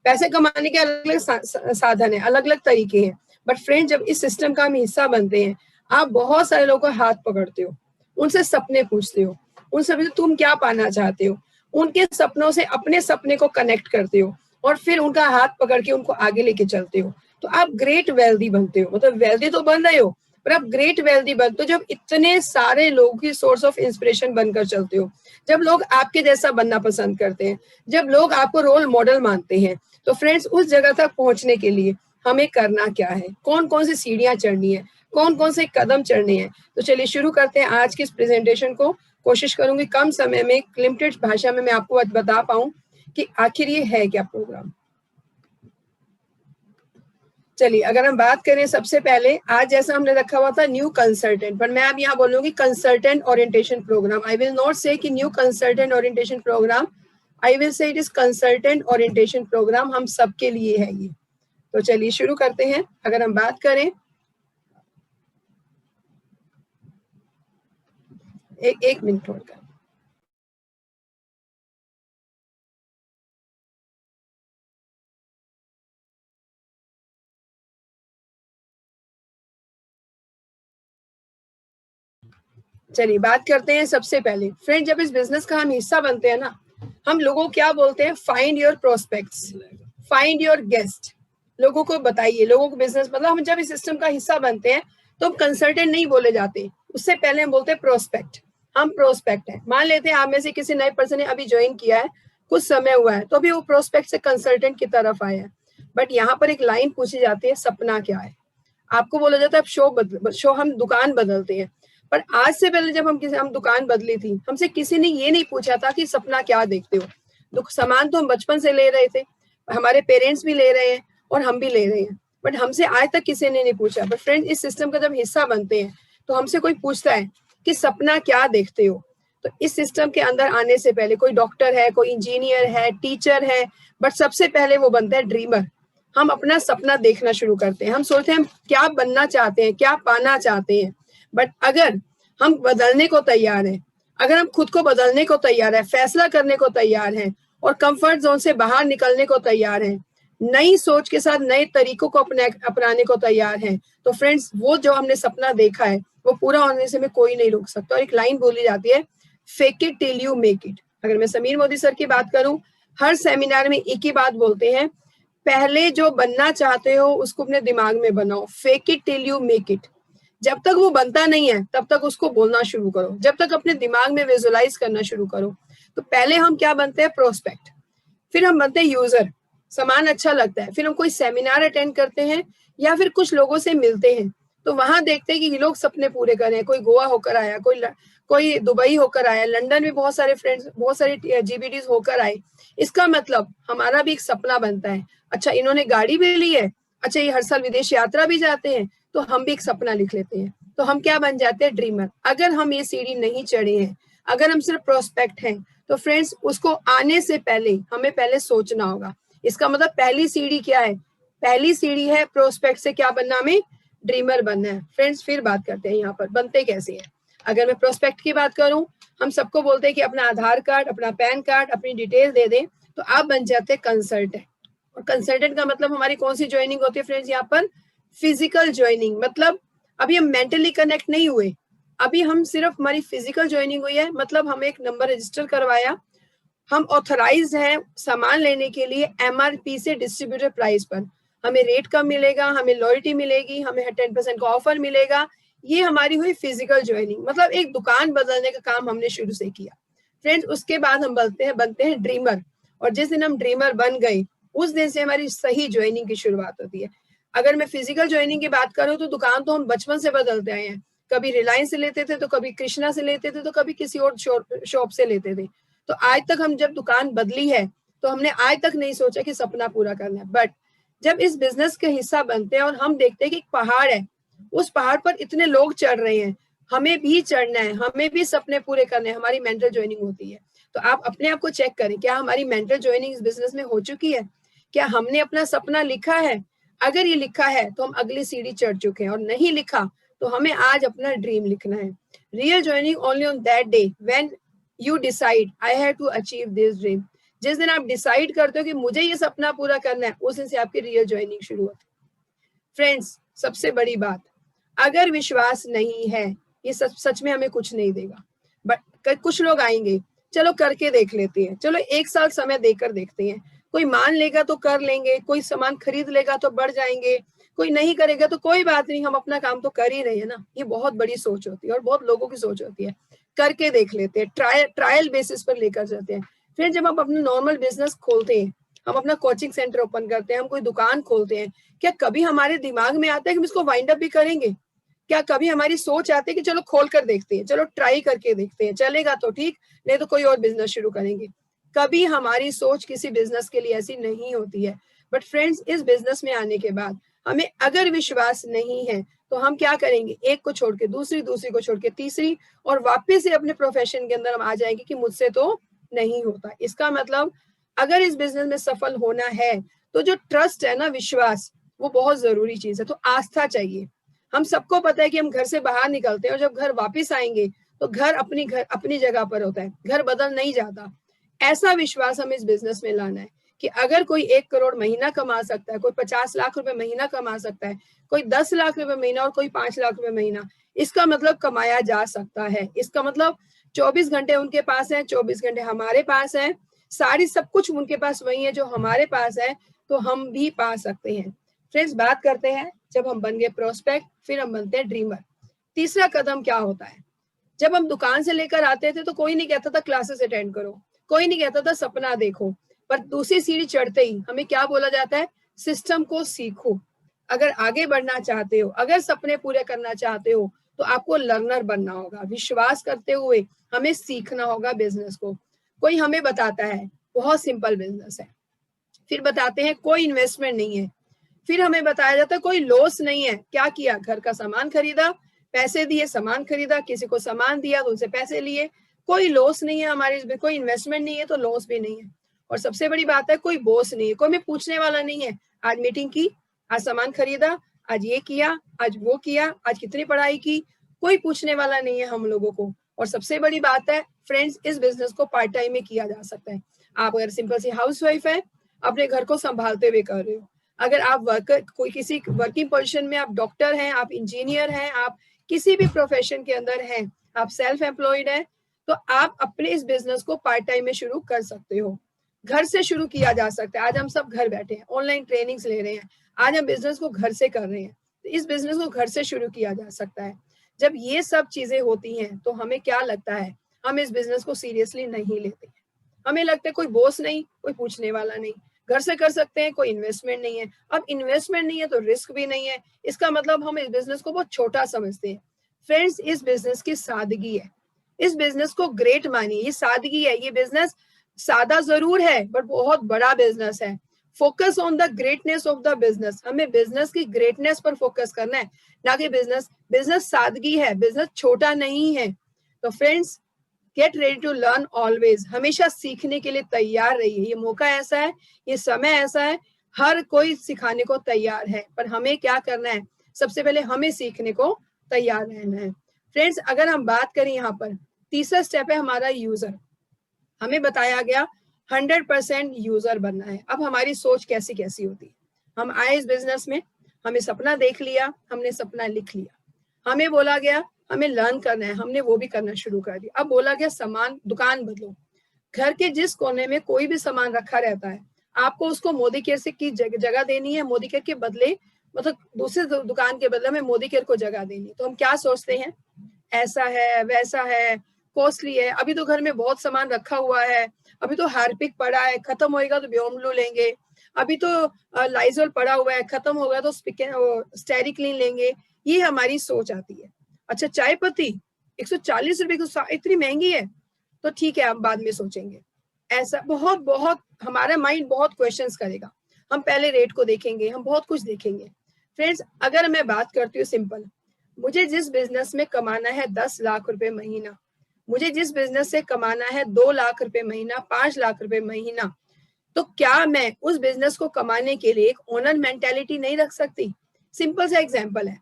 पैसे कमाने के अलग अलग साधन है, अलग अलग तरीके हैं, बट फ्रेंड जब इस सिस्टम का हम हिस्सा बनते हैं, आप बहुत सारे लोगों का हाथ पकड़ते हो, उनसे सपने पूछते हो, उनसे तुम क्या पाना चाहते हो, उनके सपनों से अपने सपने को कनेक्ट करते हो और फिर उनका हाथ पकड़ के उनको आगे लेके चलते हो। तो आप ग्रेट वेल्दी बनते हो, मतलब वेल्दी तो बन रहे हो पर आप ग्रेट वेल्दी बनते हो जब इतने सारे लोगों की सोर्स ऑफ इंस्पिरेशन बनकर चलते हो, जब लोग आपके जैसा बनना पसंद करते हैं, जब लोग आपको रोल मॉडल मानते हैं। तो फ्रेंड्स उस जगह तक पहुंचने के लिए हमें करना क्या है, कौन कौन सी सीढ़ियां चढ़नी है, कौन कौन से कदम चढ़ने हैं। तो चलिए शुरू करते हैं आज की इस प्रेजेंटेशन को। कोशिश करूंगी कम समय में लिमिटेड भाषा में मैं आपको आज बता पाऊं कि आखिर ये है क्या प्रोग्राम। चलिए अगर हम बात करें सबसे पहले, आज जैसा हमने रखा हुआ था न्यू कंसल्टेंट, पर मैं अब यहाँ बोलूंगी consultant orientation programme. I will not say कि new consultant orientation programme, I will say it is consultant orientation programme, हम सबके लिए है ये। तो चलिए शुरू करते हैं। अगर हम बात करें, एक मिनट होल्ड कर। चलिए बात करते हैं सबसे पहले फ्रेंड, जब इस बिजनेस का हम हिस्सा बनते हैं ना, हम लोगों को क्या बोलते हैं, find your prospects, find your guest. लोगों को बताइए, लोगों को बिजनेस, मतलब हम जब इस सिस्टम का हिस्सा बनते हैं तो हम कंसल्टेंट नहीं बोले जाते, उससे पहले हम बोलते हैं प्रोस्पेक्ट। हम प्रोस्पेक्ट है। मान लेते हैं आप में से किसी नए पर्सन ने अभी ज्वाइन किया है, कुछ समय हुआ है, तो अभी वो प्रोस्पेक्ट से कंसल्टेंट की तरफ आया है। बट यहाँ पर एक लाइन पूछी जाती है, सपना क्या है। आपको बोला जाता है शो हम दुकान बदलते हैं, पर आज से पहले जब हम दुकान बदली थी, हमसे किसी ने ये नहीं पूछा था कि सपना क्या देखते हो। सामान तो हम बचपन से ले रहे थे, हमारे पेरेंट्स भी ले रहे हैं और हम भी ले रहे हैं, बट हमसे आज तक किसी ने नहीं पूछा। बट फ्रेंड इस सिस्टम का जब हिस्सा बनते हैं तो हमसे कोई पूछता है कि सपना क्या देखते हो। तो इस सिस्टम के अंदर आने से पहले कोई डॉक्टर है, कोई इंजीनियर है, टीचर है, बट सबसे पहले वो बनता है ड्रीमर। हम अपना सपना देखना शुरू करते हैं, हम सोचते हैं हम क्या बनना चाहते हैं, क्या पाना चाहते हैं। बट अगर हम बदलने को तैयार हैं, अगर हम खुद को बदलने को तैयार है, फैसला करने को तैयार हैं और कंफर्ट जोन से बाहर निकलने को तैयार हैं, नई सोच के साथ नए तरीकों को अपनाने को तैयार हैं, तो फ्रेंड्स वो जो हमने सपना देखा है वो पूरा होने से हमें कोई नहीं रोक सकता। और एक लाइन बोली जाती है, fake it till you make it. अगर मैं समीर मोदी सर की बात करूं, हर सेमिनार में एक ही बात बोलते हैं, पहले जो बनना चाहते हो उसको अपने दिमाग में बनाओ, fake it till you make it. जब तक वो बनता नहीं है तब तक उसको बोलना शुरू करो, जब तक अपने दिमाग में विजुअलाइज करना शुरू करो। तो पहले हम क्या बनते हैं, प्रोस्पेक्ट, फिर हम बनते हैं यूजर, सामान अच्छा लगता है, फिर हम कोई सेमिनार अटेंड करते हैं या फिर कुछ लोगों से मिलते हैं, तो वहां देखते हैं कि ये लोग सपने पूरे कर रहे हैं। कोई गोवा होकर आया, कोई दुबई होकर आया, लंदन में बहुत सारे फ्रेंड्स, बहुत सारे जीबीडीज होकर आए। इसका मतलब हमारा भी एक सपना बनता है, अच्छा इन्होंने गाड़ी भी ली है, अच्छा ये हर साल विदेश यात्रा भी जाते हैं, तो हम भी एक सपना लिख लेते हैं, तो हम क्या बन जाते हैं, ड्रीमर। अगर हम ये सीढ़ी नहीं चढ़े हैं, अगर हम सिर्फ प्रोस्पेक्ट हैं, तो फ्रेंड्स उसको आने से पहले हमें पहले सोचना होगा। इसका मतलब पहली सीढ़ी क्या है, पहली सीढ़ी है प्रोस्पेक्ट से क्या बनना, हमें ड्रीमर बनना है। फ्रेंड्स फिर बात करते हैं यहाँ पर बनते कैसे हैं। अगर मैं प्रोस्पेक्ट की बात करूं, हम सबको बोलते हैं कि अपना आधार कार्ड, अपना पैन कार्ड, अपनी डिटेल दे दें तो आप बन जाते हैं कंसल्टेंट। और कंसल्टेंट का मतलब हमारी कौन सी ज्वाइनिंग होती है फ्रेंड्स, यहाँ पर फिजिकल ज्वाइनिंग। मतलब अभी हम मेंटली कनेक्ट नहीं हुए, अभी हम सिर्फ हमारी फिजिकल ज्वाइनिंग हुई है, मतलब हमें एक नंबर रजिस्टर करवाया, हम ऑथराइज हैं सामान लेने के लिए एमआरपी से डिस्ट्रीब्यूटर प्राइस पर, हमें रेट कम मिलेगा, हमें लॉयल्टी मिलेगी, हमें 10% का ऑफर मिलेगा। ये हमारी हुई फिजिकल ज्वाइनिंग, मतलब एक दुकान बदलने का काम हमने शुरू से किया। फ्रेंड्स उसके बाद हम बनते हैं ड्रीमर, और जिस दिन हम ड्रीमर बन गए उस दिन से हमारी सही ज्वाइनिंग की शुरुआत होती है। अगर मैं फिजिकल ज्वाइनिंग की बात करूं तो दुकान तो हम बचपन से बदलते आए हैं, कभी रिलायंस से लेते थे, तो कभी कृष्णा से लेते थे, तो कभी किसी और शॉप से लेते थे। तो आज तक हम जब दुकान बदली है तो हमने आज तक नहीं सोचा कि सपना पूरा करना है। बट जब इस बिजनेस के हिस्सा बनते हैं और हम देखते हैं कि एक पहाड़ है, उस पहाड़ पर इतने लोग चढ़ रहे हैं, हमें भी चढ़ना है, हमें भी सपने पूरे करने हैं, हमारी मेंटल ज्वाइनिंग होती है। तो आप अपने आप को चेक करें, क्या हमारी मेंटल ज्वाइनिंग इस बिजनेस में हो चुकी है? क्या हमने अपना सपना लिखा है? अगर ये लिखा है तो हम अगली सीढ़ी चढ़ चुके हैं, और नहीं लिखा तो हमें आज अपना ड्रीम लिखना है। Real joining only on that day when you decide I have to achieve this dream. जिस दिन आप डिसाइड करते हो कि मुझे ये सपना पूरा करना है, उस दिन से आपकी रियल ज्वाइनिंग शुरू होती है। फ्रेंड्स, सबसे बड़ी बात, अगर विश्वास नहीं है, ये सच में हमें कुछ नहीं देगा। बट कुछ लोग आएंगे, चलो करके देख लेते हैं, चलो 1 साल समय देकर देखते हैं, कोई मान लेगा तो कर लेंगे, कोई सामान खरीद लेगा तो बढ़ जाएंगे, कोई नहीं करेगा तो कोई बात नहीं, हम अपना काम तो कर ही रहे हैं ना। ये बहुत बड़ी सोच होती है और बहुत लोगों की सोच होती है। करके देख लेते हैं, ट्रायल बेसिस पर लेकर जाते हैं। फिर जब हम अपना नॉर्मल बिजनेस खोलते हैं, हम अपना कोचिंग सेंटर ओपन करते हैं, हम कोई दुकान खोलते हैं, क्या कभी हमारे दिमाग में आता है कि हम इसको वाइंड अप भी करेंगे? क्या कभी हमारी सोच आती है कि चलो खोल कर देखते हैं, चलो ट्राई करके देखते हैं, चलेगा तो ठीक, नहीं तो कोई और बिजनेस शुरू करेंगे? कभी हमारी सोच किसी बिजनेस के लिए ऐसी नहीं होती है। बट फ्रेंड्स, इस बिजनेस में आने के बाद हमें अगर विश्वास नहीं है तो हम क्या करेंगे? एक को छोड़ के दूसरी, दूसरी को छोड़ के तीसरी, और वापस से अपने प्रोफेशन के अंदर हम आ जाएंगे कि मुझसे तो नहीं होता। इसका मतलब अगर इस बिजनेस में सफल होना है तो जो ट्रस्ट है ना, विश्वास, वो बहुत जरूरी चीज है। तो आस्था चाहिए। हम सबको पता है कि हम घर से बाहर निकलते हैं और जब घर वापस आएंगे तो घर अपनी जगह पर होता है, घर बदल नहीं जाता। ऐसा विश्वास हमें इस बिजनेस में लाना है कि अगर कोई 1 करोड़ महीना कमा सकता है, कोई 50 लाख रुपए महीना कमा सकता है, कोई 10 लाख रुपए महीना और कोई 5 लाख रुपए महीना, इसका मतलब कमाया जा सकता है। इसका मतलब 24 घंटे उनके पास है, 24 घंटे हमारे पास है, सारी सब कुछ उनके पास वही है जो हमारे पास है, तो हम भी पा सकते हैं। फ्रेंड्स, बात करते हैं, जब हम बन गए प्रोस्पेक्ट, फिर हम बनते हैं ड्रीमर। तीसरा कदम क्या होता है? जब हम दुकान से लेकर आते थे तो कोई नहीं कहता था क्लासेस अटेंड करो, कोई नहीं कहता था सपना देखो, पर दूसरी सीढ़ी चढ़ते ही हमें क्या बोला जाता है? सिस्टम को सीखो। अगर आगे बढ़ना चाहते हो, अगर सपने पूरे करना चाहते हो, तो आपको लर्नर बनना होगा। विश्वास करते हुए हमें सीखना होगा बिजनेस को। कोई हमें बताता है बहुत सिंपल बिजनेस है, फिर बताते हैं कोई इन्वेस्टमेंट नहीं है, फिर हमें बताया जाता है कोई लॉस नहीं है। क्या किया? घर का सामान खरीदा, पैसे दिए, सामान खरीदा, किसी को सामान दिया तो उनसे पैसे लिए, कोई लॉस नहीं है हमारे इसमें, कोई इन्वेस्टमेंट नहीं है तो लॉस भी नहीं है। और सबसे बड़ी बात है, कोई बॉस नहीं है, कोई में पूछने वाला नहीं है, आज मीटिंग की, आज सामान खरीदा, आज ये किया, आज वो किया, आज कितनी पढ़ाई की, कोई पूछने वाला नहीं है हम लोगों को। और सबसे बड़ी बात है फ्रेंड्स, इस बिजनेस को पार्ट टाइम में किया जा सकता है। आप अगर सिंपल सी हाउसवाइफ है, अपने घर को संभालते हुए कर रहे हो, अगर आप वर्कर, कोई किसी वर्किंग पोजीशन में, आप डॉक्टर हैं, आप इंजीनियर हैं, आप किसी भी प्रोफेशन के अंदर हैं, आप सेल्फ एम्प्लॉयड हैं, तो आप अपने इस बिजनेस को पार्ट टाइम में शुरू कर सकते हो। घर से शुरू किया जा सकता है। आज हम सब घर बैठे हैं, ऑनलाइन ट्रेनिंग्स ले रहे हैं, आज हम बिजनेस को घर से कर रहे हैं, तो इस बिजनेस को घर से शुरू किया जा सकता है। जब ये सब चीजें होती हैं तो हमें क्या लगता है? हम इस बिजनेस को सीरियसली नहीं लेते हैं। हमें लगता है कोई बॉस नहीं, कोई पूछने वाला नहीं, घर से कर सकते हैं, कोई इन्वेस्टमेंट नहीं है। अब इन्वेस्टमेंट नहीं है तो रिस्क भी नहीं है, इसका मतलब हम इस बिजनेस को बहुत छोटा समझते हैं। फ्रेंड्स, इस बिजनेस की सादगी है, इस बिजनेस को ग्रेट मानिए। ये सादगी है, ये बिजनेस सादा जरूर है बट बहुत बड़ा बिजनेस है। Focus on the greatness of the business. हमें बिजनेस की ग्रेटनेस पर फोकस करना है, ना कि बिजनेस सादगी है, बिजनेस छोटा नहीं है। तो friends, get ready to learn always. हमेशा सीखने के लिए तैयार रहिए। ये मौका ऐसा है, ये समय ऐसा है, हर कोई सिखाने को तैयार है, पर हमें क्या करना है? सबसे पहले हमें सीखने को तैयार रहना है। फ्रेंड्स, अगर हम बात करें यहाँ पर, तीसरा स्टेप है हमारा यूजर। हमें बताया गया 100% यूजर बनना है। अब हमारी सोच कैसी कैसी होती है? हम आए इस बिजनेस में, हमें सपना देख लिया, हमने सपना लिख लिया, हमें बोला गया हमें लर्न करना है, हमने वो भी करना शुरू कर दिया। अब बोला गया सामान, दुकान बदलो। घर के जिस कोने में कोई भी सामान रखा रहता है, आपको उसको मोदी केयर से की जगह देनी है, मोदी केयर के बदले, मतलब दूसरे दुकान के बदले में मोदी केयर को जगह देनी। तो हम क्या सोचते हैं? ऐसा है, वैसा है, कॉस्टली है, अभी तो घर में बहुत सामान रखा हुआ है, अभी तो हार्पिक पड़ा है, खत्म होएगा तो ब्योमब्लू लेंगे, अभी तो लाइजोल पड़ा हुआ है, खत्म होगा तो स्टेरिक्लीन लेंगे। ये हमारी सोच आती है। अच्छा, चाय पत्ती 140 रुपए की, इतनी महंगी है, तो ठीक है, हम बाद में सोचेंगे। ऐसा बहुत बहुत हमारा माइंड बहुत क्वेश्चंस करेगा। हम पहले रेट को देखेंगे, हम बहुत कुछ देखेंगे। फ्रेंड्स, अगर मैं बात करती हूँ सिंपल, मुझे जिस बिजनेस में कमाना है 10 लाख रुपए महीना, मुझे जिस बिजनेस से कमाना है 2 लाख रुपए महीना, 5 लाख रुपए महीना, तो क्या मैं उस बिजनेस को कमाने के लिए एक ओनर मेंटेलिटी नहीं रख सकती? सिंपल सा एग्जांपल है,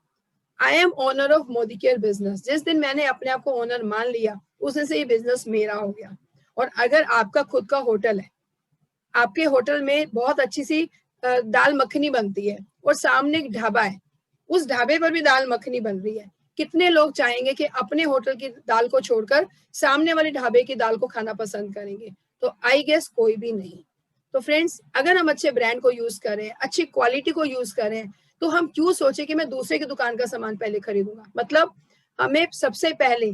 I am owner of Modi care business. जिस दिन मैंने अपने आप को ओनर मान लिया, उस दिन से ये बिजनेस मेरा हो गया। और अगर आपका खुद का होटल है, आपके होटल में बहुत अच्छी सी दाल मखनी बनती है और सामने एक ढाबा है, उस ढाबे पर भी दाल मखनी बन रही है, कितने लोग चाहेंगे कि अपने होटल की दाल को छोड़कर सामने वाले ढाबे की दाल को खाना पसंद करेंगे? तो आई गेस कोई भी नहीं। तो फ्रेंड्स, अगर हम अच्छे ब्रांड को यूज करें, अच्छी क्वालिटी को यूज करें, तो हम क्यों सोचे कि मैं दूसरे की दुकान का सामान पहले खरीदूंगा? मतलब हमें सबसे पहले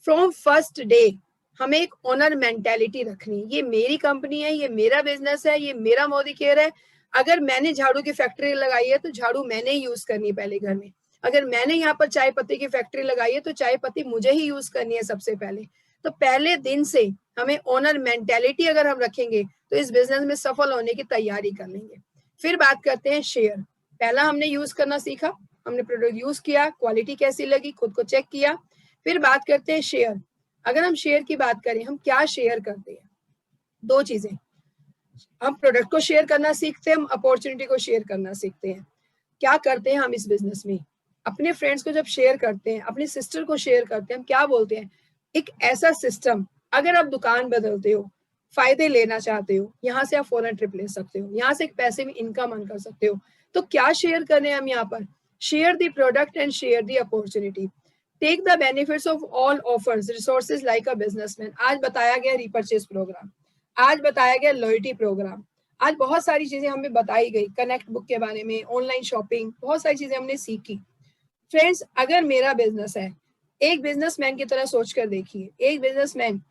फ्रॉम फर्स्ट डे हमें एक ओनर मेंटेलिटी रखनी है। ये मेरी कंपनी है, ये मेरा बिजनेस है, ये मेरा मोदी केयर है। अगर मैंने झाड़ू की फैक्ट्री लगाई है तो झाड़ू मैंने ही यूज करनी है पहले घर में। अगर मैंने यहाँ पर चाय पत्ती की फैक्ट्री लगाई है तो चाय पत्ती मुझे ही यूज करनी है सबसे पहले। तो पहले दिन से हमें ओनर मेंटेलिटी अगर हम रखेंगे तो इस बिजनेस में सफल होने की तैयारी कर लेंगे। फिर बात करते हैं शेयर। पहला हमने यूज करना सीखा, हमने प्रोडक्ट यूज किया, क्वालिटी कैसी लगी, खुद को चेक किया। फिर बात करते हैं शेयर। अगर हम शेयर की बात करें, हम क्या शेयर करते हैं? दो चीजें, हम प्रोडक्ट को शेयर करना सीखते हैं, हम अपॉर्चुनिटी को शेयर करना सीखते हैं। क्या करते हैं हम इस बिजनेस में? अपने फ्रेंड्स को जब शेयर करते हैं, अपनी सिस्टर को शेयर करते हैं, हम क्या बोलते हैं? एक ऐसा सिस्टम, अगर आप दुकान बदलते हो, फायदे लेना चाहते हो, यहाँ से आप फॉरेन ट्रिप ले सकते हो, यहाँ से एक पैसे में इनकम अर्न कर सकते हो, तो क्या शेयर करें हम यहाँ पर? Share the product and share the opportunity. Take the benefits of all offers resources like a businessman. आज बताया गया रीपरचेज प्रोग्राम, आज बताया गया लॉयल्टी प्रोग्राम, आज बहुत सारी चीजें हमें बताई गई, कनेक्ट बुक के बारे में, ऑनलाइन शॉपिंग, बहुत सारी चीजें हमने सीखी। फ्रेंड्स, अगर मेरा बिजनेस है, एक बिजनेसमैन की तरह सोचकर देखिए, एक बिजनेसमैन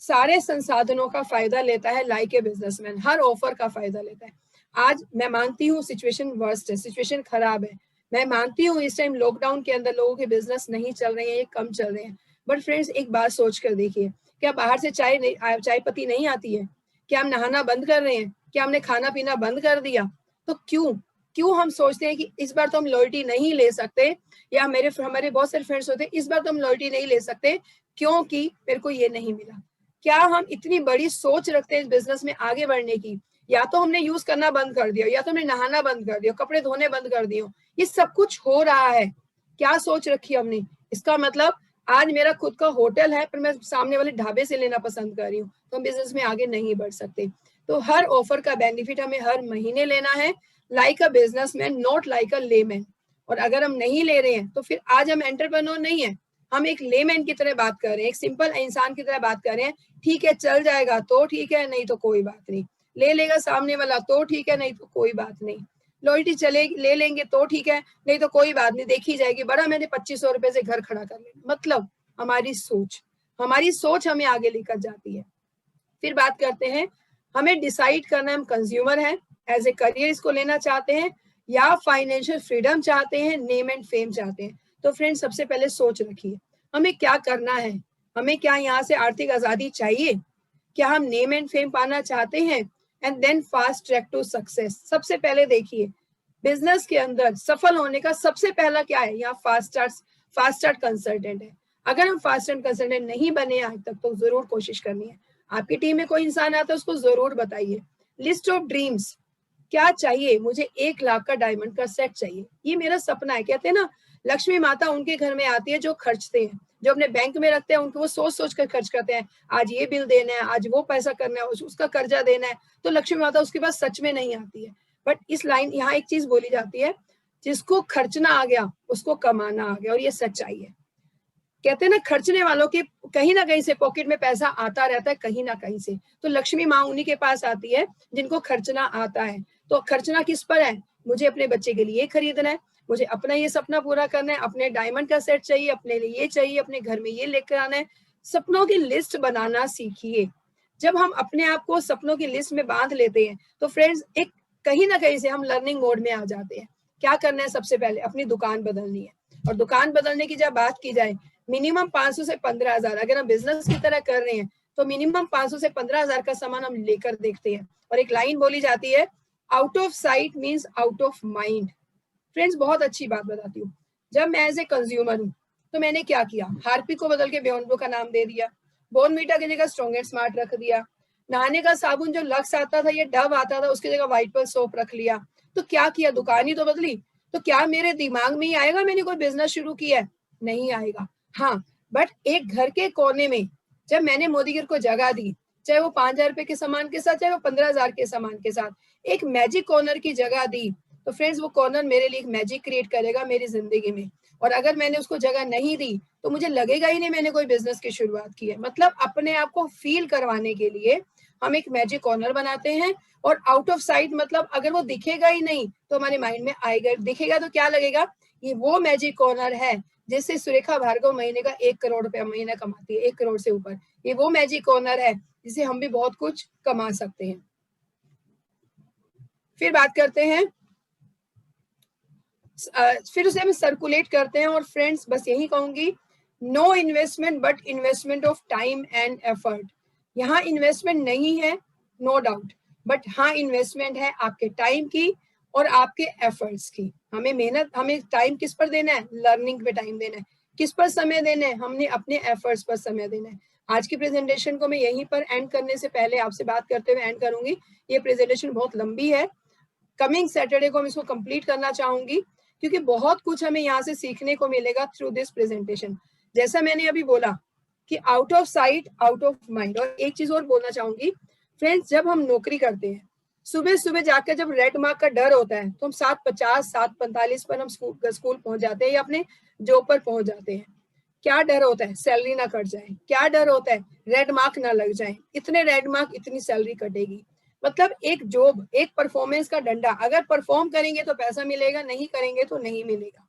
सारे संसाधनों का फायदा लेता है, like a businessman her offer का फायदा लेता है। आज मैं मानती हूँ सिचुएशन वर्स्ट है, सिचुएशन खराब है, मैं मानती हूँ इस टाइम लॉकडाउन के अंदर लोगों के बिजनेस नहीं चल रहे हैं, ये कम चल रहे हैं, बट फ्रेंड्स एक बात सोच कर देखिए, क्या बाहर से चाय पत्ती नहीं आती है? क्या हम नहाना बंद कर रहे हैं? क्या हमने खाना पीना बंद कर दिया? तो क्यों हम सोचते हैं कि इस बार तो हम लॉयल्टी नहीं ले सकते, या हमारे बहुत सारे फ्रेंड्स होते हैं इस बार तो हम लॉयल्टी नहीं ले सकते क्योंकि मेरे को ये नहीं मिला। क्या हम इतनी बड़ी सोच रखते हैं इस बिजनेस में आगे बढ़ने की? या तो हमने यूज करना बंद कर दिया, या तो हमने नहाना बंद कर दिया, कपड़े धोने बंद कर दिए, ये सब कुछ हो रहा है। क्या सोच रखी हमने? इसका मतलब आज मेरा खुद का होटल है पर मैं सामने वाले ढाबे से लेना पसंद कर रही हूँ, तो हम बिजनेस में आगे नहीं बढ़ सकते। तो हर ऑफर का बेनिफिट हमें हर महीने लेना है, like a businessman, not like a layman. और अगर हम नहीं ले रहे हैं तो फिर आज हम एंटरप्रेन्योर नहीं है, हम एक लेमैन की तरह बात कर रहे हैं, एक सिंपल इंसान की तरह बात कर रहे हैं। ठीक है, चल जाएगा तो ठीक है, नहीं तो कोई बात नहीं, ले लेगा सामने वाला तो ठीक है, नहीं तो कोई बात नहीं, लॉयल्टी चलेगी, ले लेंगे तो ठीक है, नहीं तो कोई बात नहीं, देखी जाएगी, बड़ा मैंने 2500 रुपए से घर खड़ा कर लिया। मतलब हमारी सोच हमें आगे लेकर जाती है। फिर बात करते हैं, हमें डिसाइड करना है हम कंज्यूमर हैं, एज ए करियर इसको लेना चाहते हैं, या फाइनेंशियल फ्रीडम चाहते हैं, नेम एंड फेम चाहते हैं। तो फ्रेंड्स सबसे पहले सोच रखिए हमें क्या करना है, हमें क्या यहाँ से आर्थिक आजादी चाहिए, क्या हम नेम एंड फेम पाना चाहते हैं, and then fast track to success. सबसे पहले देखिए बिजनेस के अंदर सफल होने का सबसे पहला क्या है, यहाँ फास्ट स्टार्ट कंसल्टेंट है। अगर हम फास्ट स्टार्ट कंसल्टेंट नहीं बने आज तक तो जरूर कोशिश करनी है। आपकी टीम में कोई इंसान आता है उसको जरूर बताइए, लिस्ट ऑफ ड्रीम्स, क्या चाहिए मुझे? 1 लाख का डायमंड का सेट चाहिए, ये मेरा सपना है। कहते हैं ना, लक्ष्मी माता उनके घर में आती है जो खर्चते हैं, जो अपने बैंक में रखते हैं उनको वो सोच कर खर्च करते हैं, आज ये बिल देना है, आज वो पैसा करना है, उसका कर्जा देना है, तो लक्ष्मी माता उसके पास सच में नहीं आती है। बट इस लाइन यहाँ एक चीज बोली जाती है, जिसको खर्चना आ गया उसको कमाना आ गया, और ये सच्चाई है। कहते हैं ना, खर्चने वालों के कहीं ना कहीं से पॉकेट में पैसा आता रहता है, कहीं ना कहीं से। तो लक्ष्मी माँ उन्हीं के पास आती है जिनको खर्चना आता है। तो खर्चना किस पर है? मुझे अपने बच्चे के लिए खरीदना है, मुझे अपना ये सपना पूरा करना है, अपने डायमंड का सेट चाहिए, अपने लिए ये चाहिए, अपने घर में ये लेकर आना है। सपनों की लिस्ट बनाना सीखिए। जब हम अपने आप को सपनों की लिस्ट में बांध लेते हैं तो फ्रेंड्स एक कहीं ना कहीं से हम लर्निंग मोड में आ जाते हैं। क्या करना है? सबसे पहले अपनी दुकान बदलनी है, और दुकान बदलने की जब बात की जाए, मिनिमम 500 से 15,000 अगर हम बिजनेस की तरह कर रहे हैं तो मिनिमम 500 से 15,000 का सामान हम लेकर देखते हैं। और एक लाइन बोली जाती है, out of site means out of mind. Friends बहुत अच्छी बात बताती हूँ, जब मैं एज ए कंज्यूमर हूँ तो मैंने क्या किया, हार्पिक को बदल के बियॉन्ड ब्लू का नाम दे दिया, बॉर्नवीटा की जगह स्ट्रॉन्ग एंड स्मार्ट रख दिया, नहाने का साबुन जो लक्स आता था, ये डव आता था, उसकी जगह व्हाइट पर्ल सोप रख लिया। तो क्या किया, दुकान ही तो बदली। तो क्या मेरे दिमाग में ही आएगा मैंने कोई बिजनेस शुरू किया है? नहीं आएगा। हाँ, बट एक घर के कोने में जब मैंने मोदीगिर को जगह दी, चाहे वो 5,000 रुपए के सामान के साथ, चाहे वो 15,000 के सामान के साथ, एक मैजिक कॉर्नर की जगह दी, तो फ्रेंड्स वो कॉर्नर मेरे लिए एक मैजिक क्रिएट करेगा मेरी जिंदगी में। और अगर मैंने उसको जगह नहीं दी तो मुझे लगेगा ही नहीं मैंने कोई बिजनेस की शुरुआत की है। मतलब अपने आप को फील करवाने के लिए हम एक मैजिक कॉर्नर बनाते हैं, और आउट ऑफ साइट मतलब अगर वो दिखेगा ही नहीं तो हमारे माइंड में आएगा, दिखेगा तो क्या लगेगा, ये वो मैजिक कॉर्नर है जिससे सुरेखा भार्गव महीने का 1 करोड़ रुपया महीना कमाती है, 1 करोड़ से ऊपर। ये वो मैजिक कॉर्नर है जिसे हम भी बहुत कुछ कमा सकते हैं। फिर बात करते हैं, फिर उसे हम सर्कुलेट करते हैं। और फ्रेंड्स बस यही कहूंगी, no investment but investment of time and effort. यहाँ इन्वेस्टमेंट नहीं है नो डाउट, बट हाँ इन्वेस्टमेंट है आपके टाइम की और आपके एफर्ट्स की। हमें मेहनत, हमें टाइम किस पर देना है, लर्निंग पे टाइम देना है। किस पर समय देना है, हमने अपने एफर्ट्स पर समय देना है। आज की प्रेजेंटेशन को मैं यहीं पर एंड करने से पहले आपसे बात करते हुए एंड करूंगी। ये प्रेजेंटेशन बहुत लंबी है, कमिंग सैटरडे को हम इसको कंप्लीट करना चाहूंगी, क्योंकि बहुत कुछ हमें यहाँ से सीखने को मिलेगा थ्रू दिस प्रेजेंटेशन। जैसा मैंने अभी बोला कि out of sight out of mind. और एक चीज और बोलना चाहूंगी फ्रेंड्स, जब हम नौकरी करते हैं, सुबह सुबह जाकर जब रेड मार्क का डर होता है तो हम 7:50 7:45 पर हम स्कूल पहुंच जाते हैं या अपने जॉब पर पहुंच जाते हैं। क्या डर होता है, सैलरी ना कट जाए। क्या डर होता है, रेड मार्क ना लग जाए, इतने रेड मार्क इतनी सैलरी कटेगी। मतलब एक जॉब, एक परफॉर्मेंस का डंडा, अगर परफॉर्म करेंगे तो पैसा मिलेगा, नहीं करेंगे तो नहीं मिलेगा।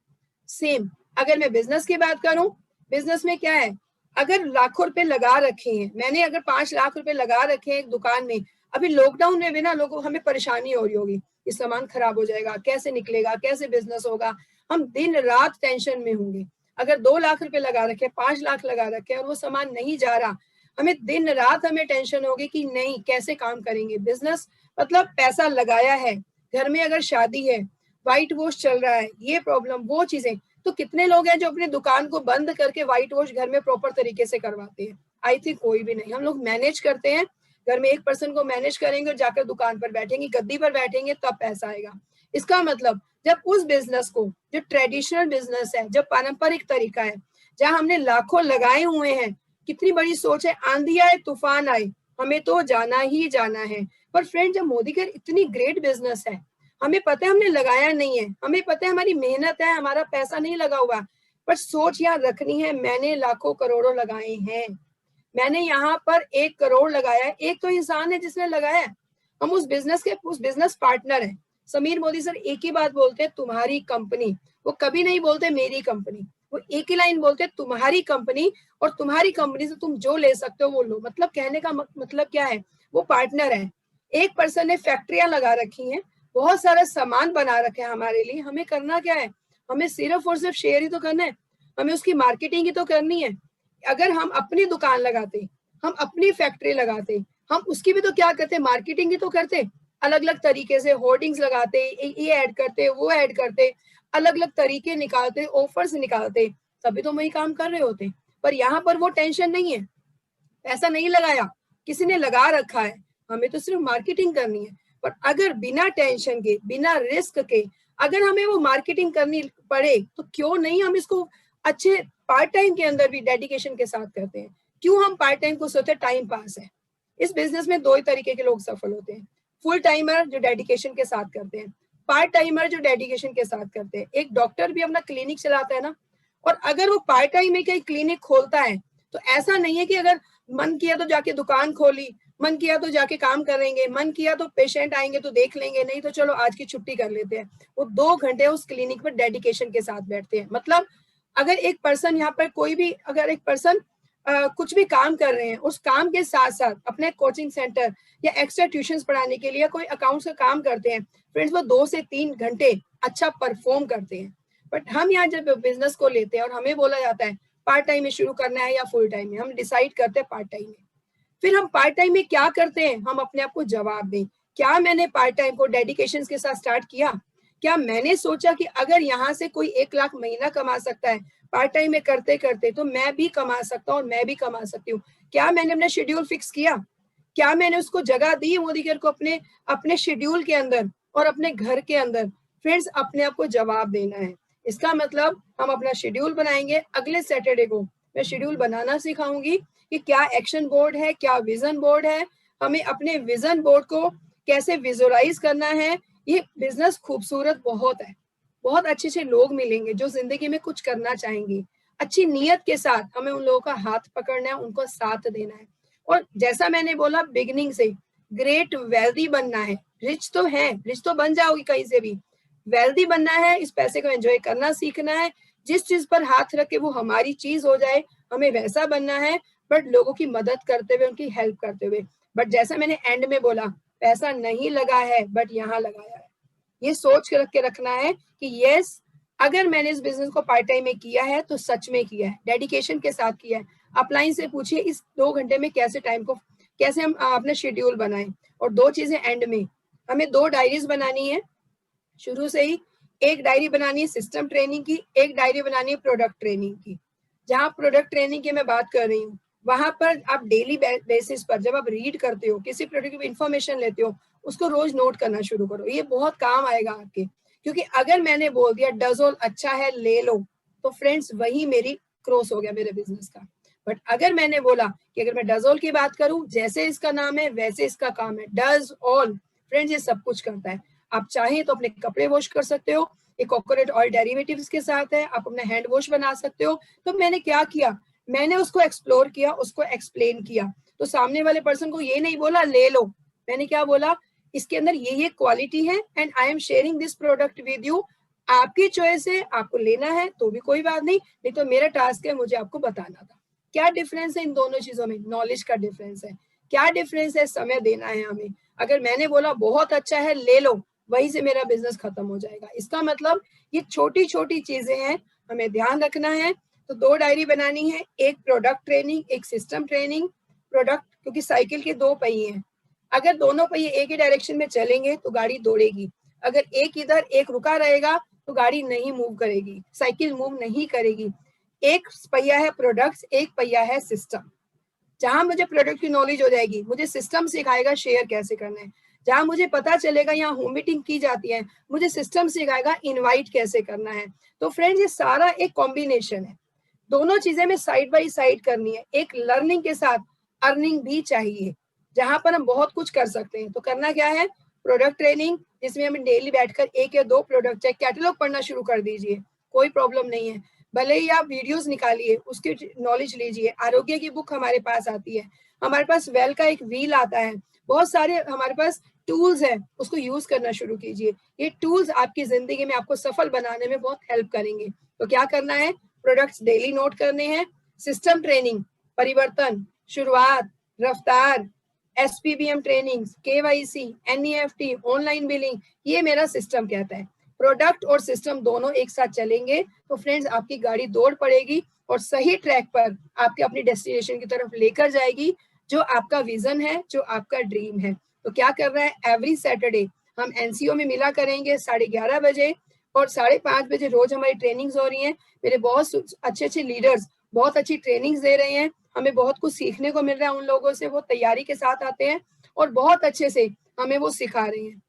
सेम अगर मैं बिजनेस की बात करूं, बिजनेस में क्या है, अगर लाखों रुपए लगा रखे हैं, मैंने अगर 5 लाख रुपए लगा रखे हैं एक दुकान में, अभी लॉकडाउन में भी ना लोगों हमें परेशानी हो रही होगी, ये सामान खराब हो जाएगा, कैसे निकलेगा, कैसे बिजनेस होगा, हम दिन रात टेंशन में होंगे। अगर 2 लाख रुपए लगा रखे, 5 लाख लगा रखे और वो सामान नहीं जा रहा, हमें दिन रात हमें टेंशन होगी कि नहीं कैसे काम करेंगे। बिजनेस मतलब पैसा लगाया है, घर में अगर शादी है, व्हाइट वॉश चल रहा है, ये प्रॉब्लम, वो चीजें, तो कितने लोग हैं जो अपनी दुकान को बंद करके व्हाइट वॉश घर में प्रॉपर तरीके से करवाते हैं? आई थिंक कोई भी नहीं। हम लोग मैनेज करते हैं, घर में एक पर्सन को मैनेज करेंगे और जाकर दुकान पर बैठेंगे, गद्दी पर बैठेंगे, तब पैसा आएगा। इसका मतलब जब उस बिजनेस को, जो ट्रेडिशनल बिजनेस है, जो पारंपरिक तरीका है, जहाँ हमने लाखों लगाए हुए हैं, कितनी बड़ी सोच है, आंधी आए तूफान आए हमें तो जाना ही जाना है। पर फ्रेंड, जब मोदीगिर इतनी ग्रेट बिजनेस है, हमें पता है हमने लगाया नहीं है, हमें पता है हमारी मेहनत है, हमारा पैसा नहीं लगा हुआ, पर सोच यहाँ रखनी है, मैंने लाखों करोड़ों लगाए हैं, मैंने यहाँ पर 1 करोड़ लगाया है, एक तो इंसान है जिसने लगाया है, हम उस बिजनेस के, उस बिजनेस पार्टनर हैं। समीर मोदी सर एक ही बात बोलते हैं, तुम्हारी कंपनी, वो कभी नहीं बोलते मेरी कंपनी, वो एक ही लाइन बोलते हैं, तुम्हारी कंपनी, और तुम्हारी कंपनी से तुम जो ले सकते हो वो लो। मतलब कहने का मतलब क्या है, वो पार्टनर है। एक पर्सन ने फैक्ट्रियां लगा रखी हैं, बहुत सारा सामान बना रखे हैं हमारे लिए, हमें करना क्या है, हमें सिर्फ और सिर्फ शेयर ही तो करना है, हमें उसकी मार्केटिंग ही तो करनी है। अगर हम अपनी दुकान लगाते, हम अपनी फैक्ट्री लगाते, हम उसकी भी तो क्या करते, मार्केटिंग ही तो करते, अलग अलग तरीके से होर्डिंग्स लगाते, ये ऐड करते, वो ऐड करते, अलग अलग तरीके निकालते, ऑफर्स निकालते, तभी तो वही काम कर रहे होते। पर यहाँ पर वो टेंशन नहीं है, पैसा नहीं लगाया, किसी ने लगा रखा है, हमें तो सिर्फ मार्केटिंग करनी है। पर अगर बिना टेंशन के, बिना रिस्क के अगर हमें वो मार्केटिंग करनी पड़े, तो क्यों नहीं हम इसको अच्छे पार्ट टाइम के अंदर भी डेडिकेशन के साथ करते हैं। क्यों हम पार्ट टाइम को सोचते, टाइम पास है। इस बिजनेस में 2 ही तरीके के लोग सफल होते हैं, फुल टाइमर जो डेडिकेशन के साथ करते हैं, पार्ट टाइमर जो डेडिकेशन के साथ करते हैं। एक डॉक्टर भी अपना क्लिनिक चलाता है ना, और अगर वो पार्ट टाइम में कहीं क्लिनिक खोलता है तो ऐसा नहीं है कि अगर मन किया तो जाके दुकान खोली, मन किया तो जाके काम करेंगे, मन किया तो पेशेंट आएंगे तो देख लेंगे, नहीं तो चलो आज की छुट्टी कर लेते हैं। वो 2 घंटे उस क्लिनिक पर डेडिकेशन के साथ बैठते हैं। मतलब अगर एक पर्सन यहाँ पर कोई भी, अगर एक पर्सन कुछ भी काम कर रहे हैं, उस काम के साथ साथ अपने कोचिंग सेंटर या एक्स्ट्रा ट्यूशंस पढ़ाने के लिए कोई अकाउंट्स का काम करते हैं, फ्रेंड्स वो 2 से 3 घंटे अच्छा परफॉर्म करते हैं। बट हम यहाँ जब बिजनेस को लेते हैं और हमें बोला जाता है पार्ट टाइम में शुरू करना है या फुल टाइम में, हम डिसाइड करते हैं पार्ट टाइम में। फिर हम पार्ट टाइम में क्या करते हैं, हम अपने आप को जवाब दें, क्या मैंने पार्ट टाइम को डेडिकेशन के साथ स्टार्ट किया, क्या मैंने सोचा कि अगर यहाँ से कोई 1 लाख महीना कमा सकता है पार्ट टाइम में करते करते, तो मैं भी कमा सकता हूँ और मैं भी कमा सकती हूँ? क्या मैंने अपना शेड्यूल फिक्स किया? क्या मैंने उसको जगह दी मोदी केयर को अपने शेड्यूल के अंदर और अपने घर के अंदर? फ्रेंड्स, अपने आप को जवाब देना है। इसका मतलब हम अपना शेड्यूल बनाएंगे। अगले सैटरडे को मैं शेड्यूल बनाना सिखाऊंगी कि क्या एक्शन बोर्ड है, क्या विजन बोर्ड है, हमें अपने विजन बोर्ड को कैसे विजुअलाइज करना है। ये बिजनेस खूबसूरत बहुत है, बहुत अच्छे अच्छे लोग मिलेंगे जो जिंदगी में कुछ करना चाहेंगे। अच्छी नीयत के साथ हमें उन लोगों का हाथ पकड़ना है, उनको साथ देना है। और जैसा मैंने बोला बिगिनिंग से, ग्रेट वेल्दी बनना है। रिच तो है, रिच तो बन जाओगी कहीं से भी, वेल्दी बनना है। इस पैसे को एंजॉय करना सीखना है। जिस चीज पर हाथ रखे वो हमारी चीज हो जाए, हमें वैसा बनना है, बट लोगों की मदद करते हुए, उनकी हेल्प करते हुए। बट जैसा मैंने एंड में बोला, पैसा नहीं लगा है बट यहाँ लगाया है। ये सोच के रखना है कि यस, अगर मैंने इस बिजनेस को पार्ट टाइम में किया है तो सच में किया है, डेडिकेशन के साथ किया है। अपलाइन से पूछिए इस 2 घंटे में कैसे हम अपना शेड्यूल बनाएं। और 2 चीजें एंड में, हमें 2 डायरीज बनानी है शुरू से ही। एक डायरी बनानी है सिस्टम ट्रेनिंग की, एक डायरी बनानी है प्रोडक्ट ट्रेनिंग की। जहाँ प्रोडक्ट ट्रेनिंग की मैं बात कर रही हूँ, वहां पर आप डेली बेसिस पर जब आप रीड करते हो, किसी प्रोडक्ट की इंफॉर्मेशन लेते हो, उसको रोज नोट करना शुरू करो। ये बहुत काम आएगा आपके, क्योंकि अगर मैंने बोल दिया डज़ोल अच्छा है ले लो, तो फ्रेंड्स वही मेरी क्रॉस हो गया मेरे बिजनेस का। बट अगर मैंने बोला कि अगर मैं डज़ोल की बात करूं, जैसे इसका नाम है वैसे इसका काम है, डज ऑल। फ्रेंड्स, ये सब कुछ करता है। आप चाहें तो अपने कपड़े वॉश कर सकते हो, एक कोकोनट ऑयल डेरिवेटिव्स के साथ है, आप अपना हैंड वॉश बना सकते हो। तो मैंने क्या किया, मैंने उसको एक्सप्लोर किया, उसको एक्सप्लेन किया। तो सामने वाले पर्सन को ये नहीं बोला ले लो, मैंने क्या बोला, इसके अंदर ये क्वालिटी है and I am sharing this product with you. आपकी चॉइस है, आपको लेना है तो भी कोई बात नहीं तो मेरा टास्क है मुझे आपको बताना था। क्या डिफरेंस है इन दोनों चीजों में? नॉलेज का डिफरेंस है। क्या डिफरेंस है? समय देना है हमें। अगर मैंने बोला बहुत अच्छा है ले लो, वहीं से मेरा बिजनेस खत्म हो जाएगा। इसका मतलब ये छोटी छोटी चीजें हैं, हमें ध्यान रखना है। तो 2 डायरी बनानी है, एक प्रोडक्ट ट्रेनिंग, एक सिस्टम ट्रेनिंग। प्रोडक्ट, क्योंकि साइकिल के 2 पहिए हैं, अगर दोनों पहिए एक ही डायरेक्शन में चलेंगे तो गाड़ी दौड़ेगी। अगर एक इधर एक रुका रहेगा तो गाड़ी नहीं मूव करेगी, साइकिल मूव नहीं करेगी। एक पहिया है प्रोडक्ट्स, एक पहिया है सिस्टम। जहां मुझे प्रोडक्ट की नॉलेज हो जाएगी, मुझे सिस्टम सिखाएगा शेयर कैसे करना है। जहां मुझे पता चलेगा यहाँ होम मीटिंग की जाती है, मुझे सिस्टम सिखाएगा इनवाइट कैसे करना है। तो फ्रेंड्स, ये सारा एक कॉम्बिनेशन है। दोनों चीजें में साइड बाय साइड करनी है। एक लर्निंग के साथ अर्निंग भी चाहिए, जहां पर हम बहुत कुछ कर सकते हैं। तो करना क्या है, प्रोडक्ट ट्रेनिंग, जिसमें हमें डेली बैठकर 1 या 2 प्रोडक्ट, चाहे कैटलॉग पढ़ना शुरू कर दीजिए, कोई प्रॉब्लम नहीं है। भले ही आप वीडियोस निकालिए, उसकी नॉलेज लीजिए। आरोग्य की बुक हमारे पास आती है, हमारे पास वेल का एक व्हील आता है, बहुत सारे हमारे पास टूल्स हैं, उसको यूज करना शुरू कीजिए। ये टूल्स आपकी जिंदगी में आपको सफल बनाने में बहुत हेल्प करेंगे। तो क्या करना है, प्रोडक्ट्स डेली नोट करने हैं, सिस्टम ट्रेनिंग, परिवर्तन, शुरुआत, रफ्तार, SPBM training, KYC, NEFT, online billing, ये मेरा सिस्टम कहता है। प्रोडक्ट और सिस्टम दोनों एक साथ चलेंगे तो फ्रेंड्स आपकी गाड़ी दौड़ पड़ेगी और सही ट्रैक पर आपके अपनी डेस्टिनेशन की तरफ लेकर जाएगी, जो आपका विजन है, जो आपका ड्रीम है। तो क्या करना है, एवरी सैटरडे हम NCO में मिला करेंगे 11:30 बजे और 5:30 बजे रोज हमारी ट्रेनिंग्स हो रही हैं। मेरे बहुत अच्छे अच्छे लीडर्स बहुत अच्छी ट्रेनिंग्स दे रहे हैं, हमें बहुत कुछ सीखने को मिल रहा है उन लोगों से। वो तैयारी के साथ आते हैं और बहुत अच्छे से हमें वो सिखा रहे हैं।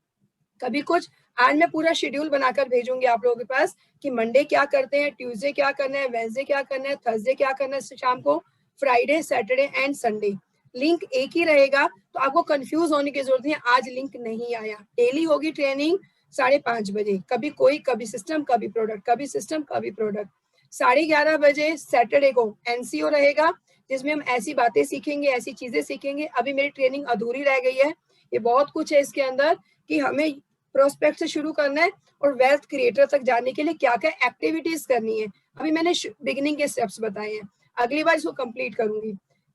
कभी कुछ, आज मैं पूरा शेड्यूल बनाकर भेजूंगी आप लोगों के पास कि मंडे क्या करते हैं, ट्यूसडे क्या करना है, वेडनेसडे क्या करना है, थर्सडे क्या करना है शाम को, Friday, Saturday and Sunday. Link एक ही रहेगा, तो आपको कंफ्यूज होने की जरूरत नहीं है। आज लिंक नहीं आया, डेली होगी ट्रेनिंग 5:30 बजे, कभी सिस्टम, कभी प्रोडक्ट, कभी सिस्टम, कभी प्रोडक्ट। 11:30 बजे सैटरडे को NCO रहेगा, जिसमें हम ऐसी बातें सीखेंगे, ऐसी चीजें सीखेंगे। अभी मेरी ट्रेनिंग अधूरी रह गई है, ये बहुत कुछ है इसके अंदर कि हमें प्रोस्पेक्ट से शुरू करना है और वेल्थ क्रिएटर तक जाने के लिए क्या क्या एक्टिविटीज करनी है। अभी मैंने बिगिनिंग के स्टेप्स बताए हैं, अगली बार इसको कंप्लीट करूंगी।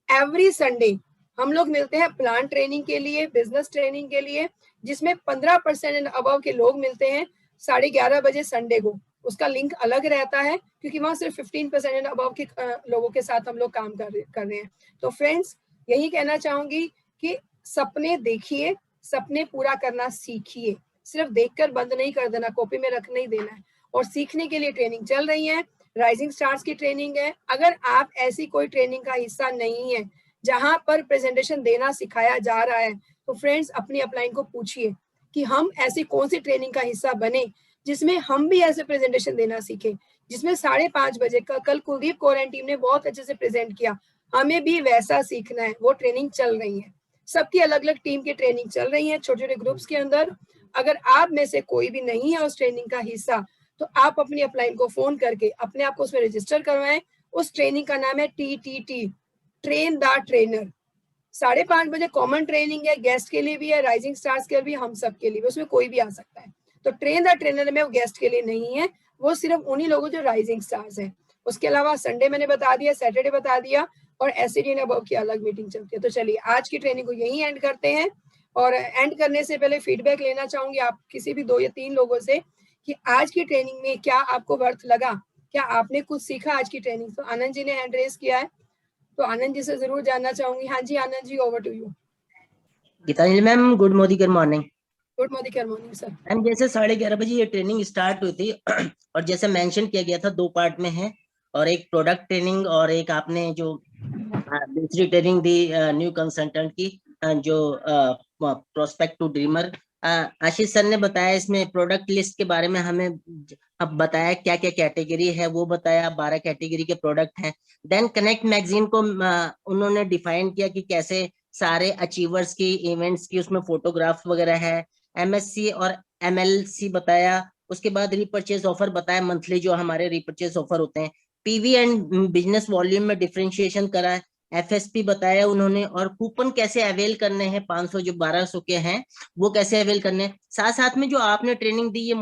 एवरी संडे हम लोग मिलते हैं प्लान ट्रेनिंग के लिए, बिजनेस ट्रेनिंग के लिए, जिसमें 15% अबव के लोग मिलते हैं 11:30 बजे संडे को। उसका लिंक अलग रहता है क्योंकि वहां सिर्फ 15% अबव के लोगों के साथ हम लोग काम कर रहे हैं। तो फ्रेंड्स, यही कहना चाहूंगी कि सपने देखिए, सपने पूरा करना सीखिए। सिर्फ देखकर बंद नहीं कर देना, कॉपी में रख नहीं देना है। और सीखने के लिए ट्रेनिंग चल रही है, राइजिंग स्टार्स की ट्रेनिंग है। अगर आप ऐसी कोई ट्रेनिंग का हिस्सा नहीं है जहां पर प्रेजेंटेशन देना सिखाया जा रहा है, तो फ्रेंड्स अपनी अपलाइन को पूछिए कि हम ऐसी कौन सी ट्रेनिंग का हिस्सा बने जिसमें हम भी ऐसे प्रेजेंटेशन देना सीखें, जिसमें 5:30 बजे का कल कुलदीप कौर एंड टीम ने बहुत अच्छे से प्रेजेंट किया, हमें भी वैसा सीखना है। वो ट्रेनिंग चल रही है, सबकी अलग अलग टीम की ट्रेनिंग चल रही है, छोटे छोटे ग्रुप्स के अंदर। अगर आप में से कोई भी नहीं है उस ट्रेनिंग का हिस्सा, तो आप अपनी अपलाइन को फोन करके अपने आप को उसमें रजिस्टर करवाएं। उस ट्रेनिंग का नाम है TTT, ट्रेन द ट्रेनर। 5:30 बजे कॉमन ट्रेनिंग है, गेस्ट के लिए भी है, राइजिंग स्टार्स के लिए भी, हम सब के लिए भी, उसमें कोई भी आ सकता है। तो ट्रेन द ट्रेनर में वो गेस्ट के लिए नहीं है, वो सिर्फ उन्हीं लोगों जो राइजिंग स्टार्स है। उसके अलावा संडे मैंने बता दिया, सैटरडे बता दिया, और SCD एंड अबव की अलग मीटिंग चलती है। तो चलिए आज की ट्रेनिंग को यहीं एंड करते हैं। और एंड करने से पहले फीडबैक लेना चाहूंगी आप किसी भी 2 या 3 लोगों से कि आज की ट्रेनिंग में क्या आपको वर्थ लगा, क्या आपने कुछ सीखा आज की ट्रेनिंग। तो आनंद जी ने हैंड रेस किया है, तो आनंद जी से जरूर जानना चाहूंगी। हाँ जी Anand ji, over to you. Geetanjali ma'am, good morning. Good morning sir. Ma'am जैसे 11:30 बजे ये ट्रेनिंग स्टार्ट हुई थी और जैसे मेंशन किया गया था 2 पार्ट में है, और एक प्रोडक्ट ट्रेनिंग और एक आपने जो दूसरी ट्रेनिंग दी न्यू कंसल्टेंट की, जो prospect to dreamer. Ashish sir ने बताया इसमें प्रोडक्ट लिस्ट के बारे में, हमें अब बताया क्या क्या कैटेगरी है, वो बताया 12 कैटेगरी के प्रोडक्ट हैं। देन कनेक्ट मैगजीन को उन्होंने डिफाइन किया कि कैसे सारे अचीवर्स की, इवेंट्स की उसमें फोटोग्राफ वगैरह है। MSC और MLC बताया। उसके बाद रीपर्चेज ऑफर बताया, मंथली जो हमारे रीपर्चेज ऑफर होते हैं। PV एंड बिजनेस वॉल्यूम में डिफरेंशिएशन करा है। FSP बताया उन्होंने, और कूपन कैसे अवेल करने हैं, 500 जो 1200 के हैं वो कैसे अवेल करने हैं। साथ साथ में जो आपने ट्रेनिंग दी, ये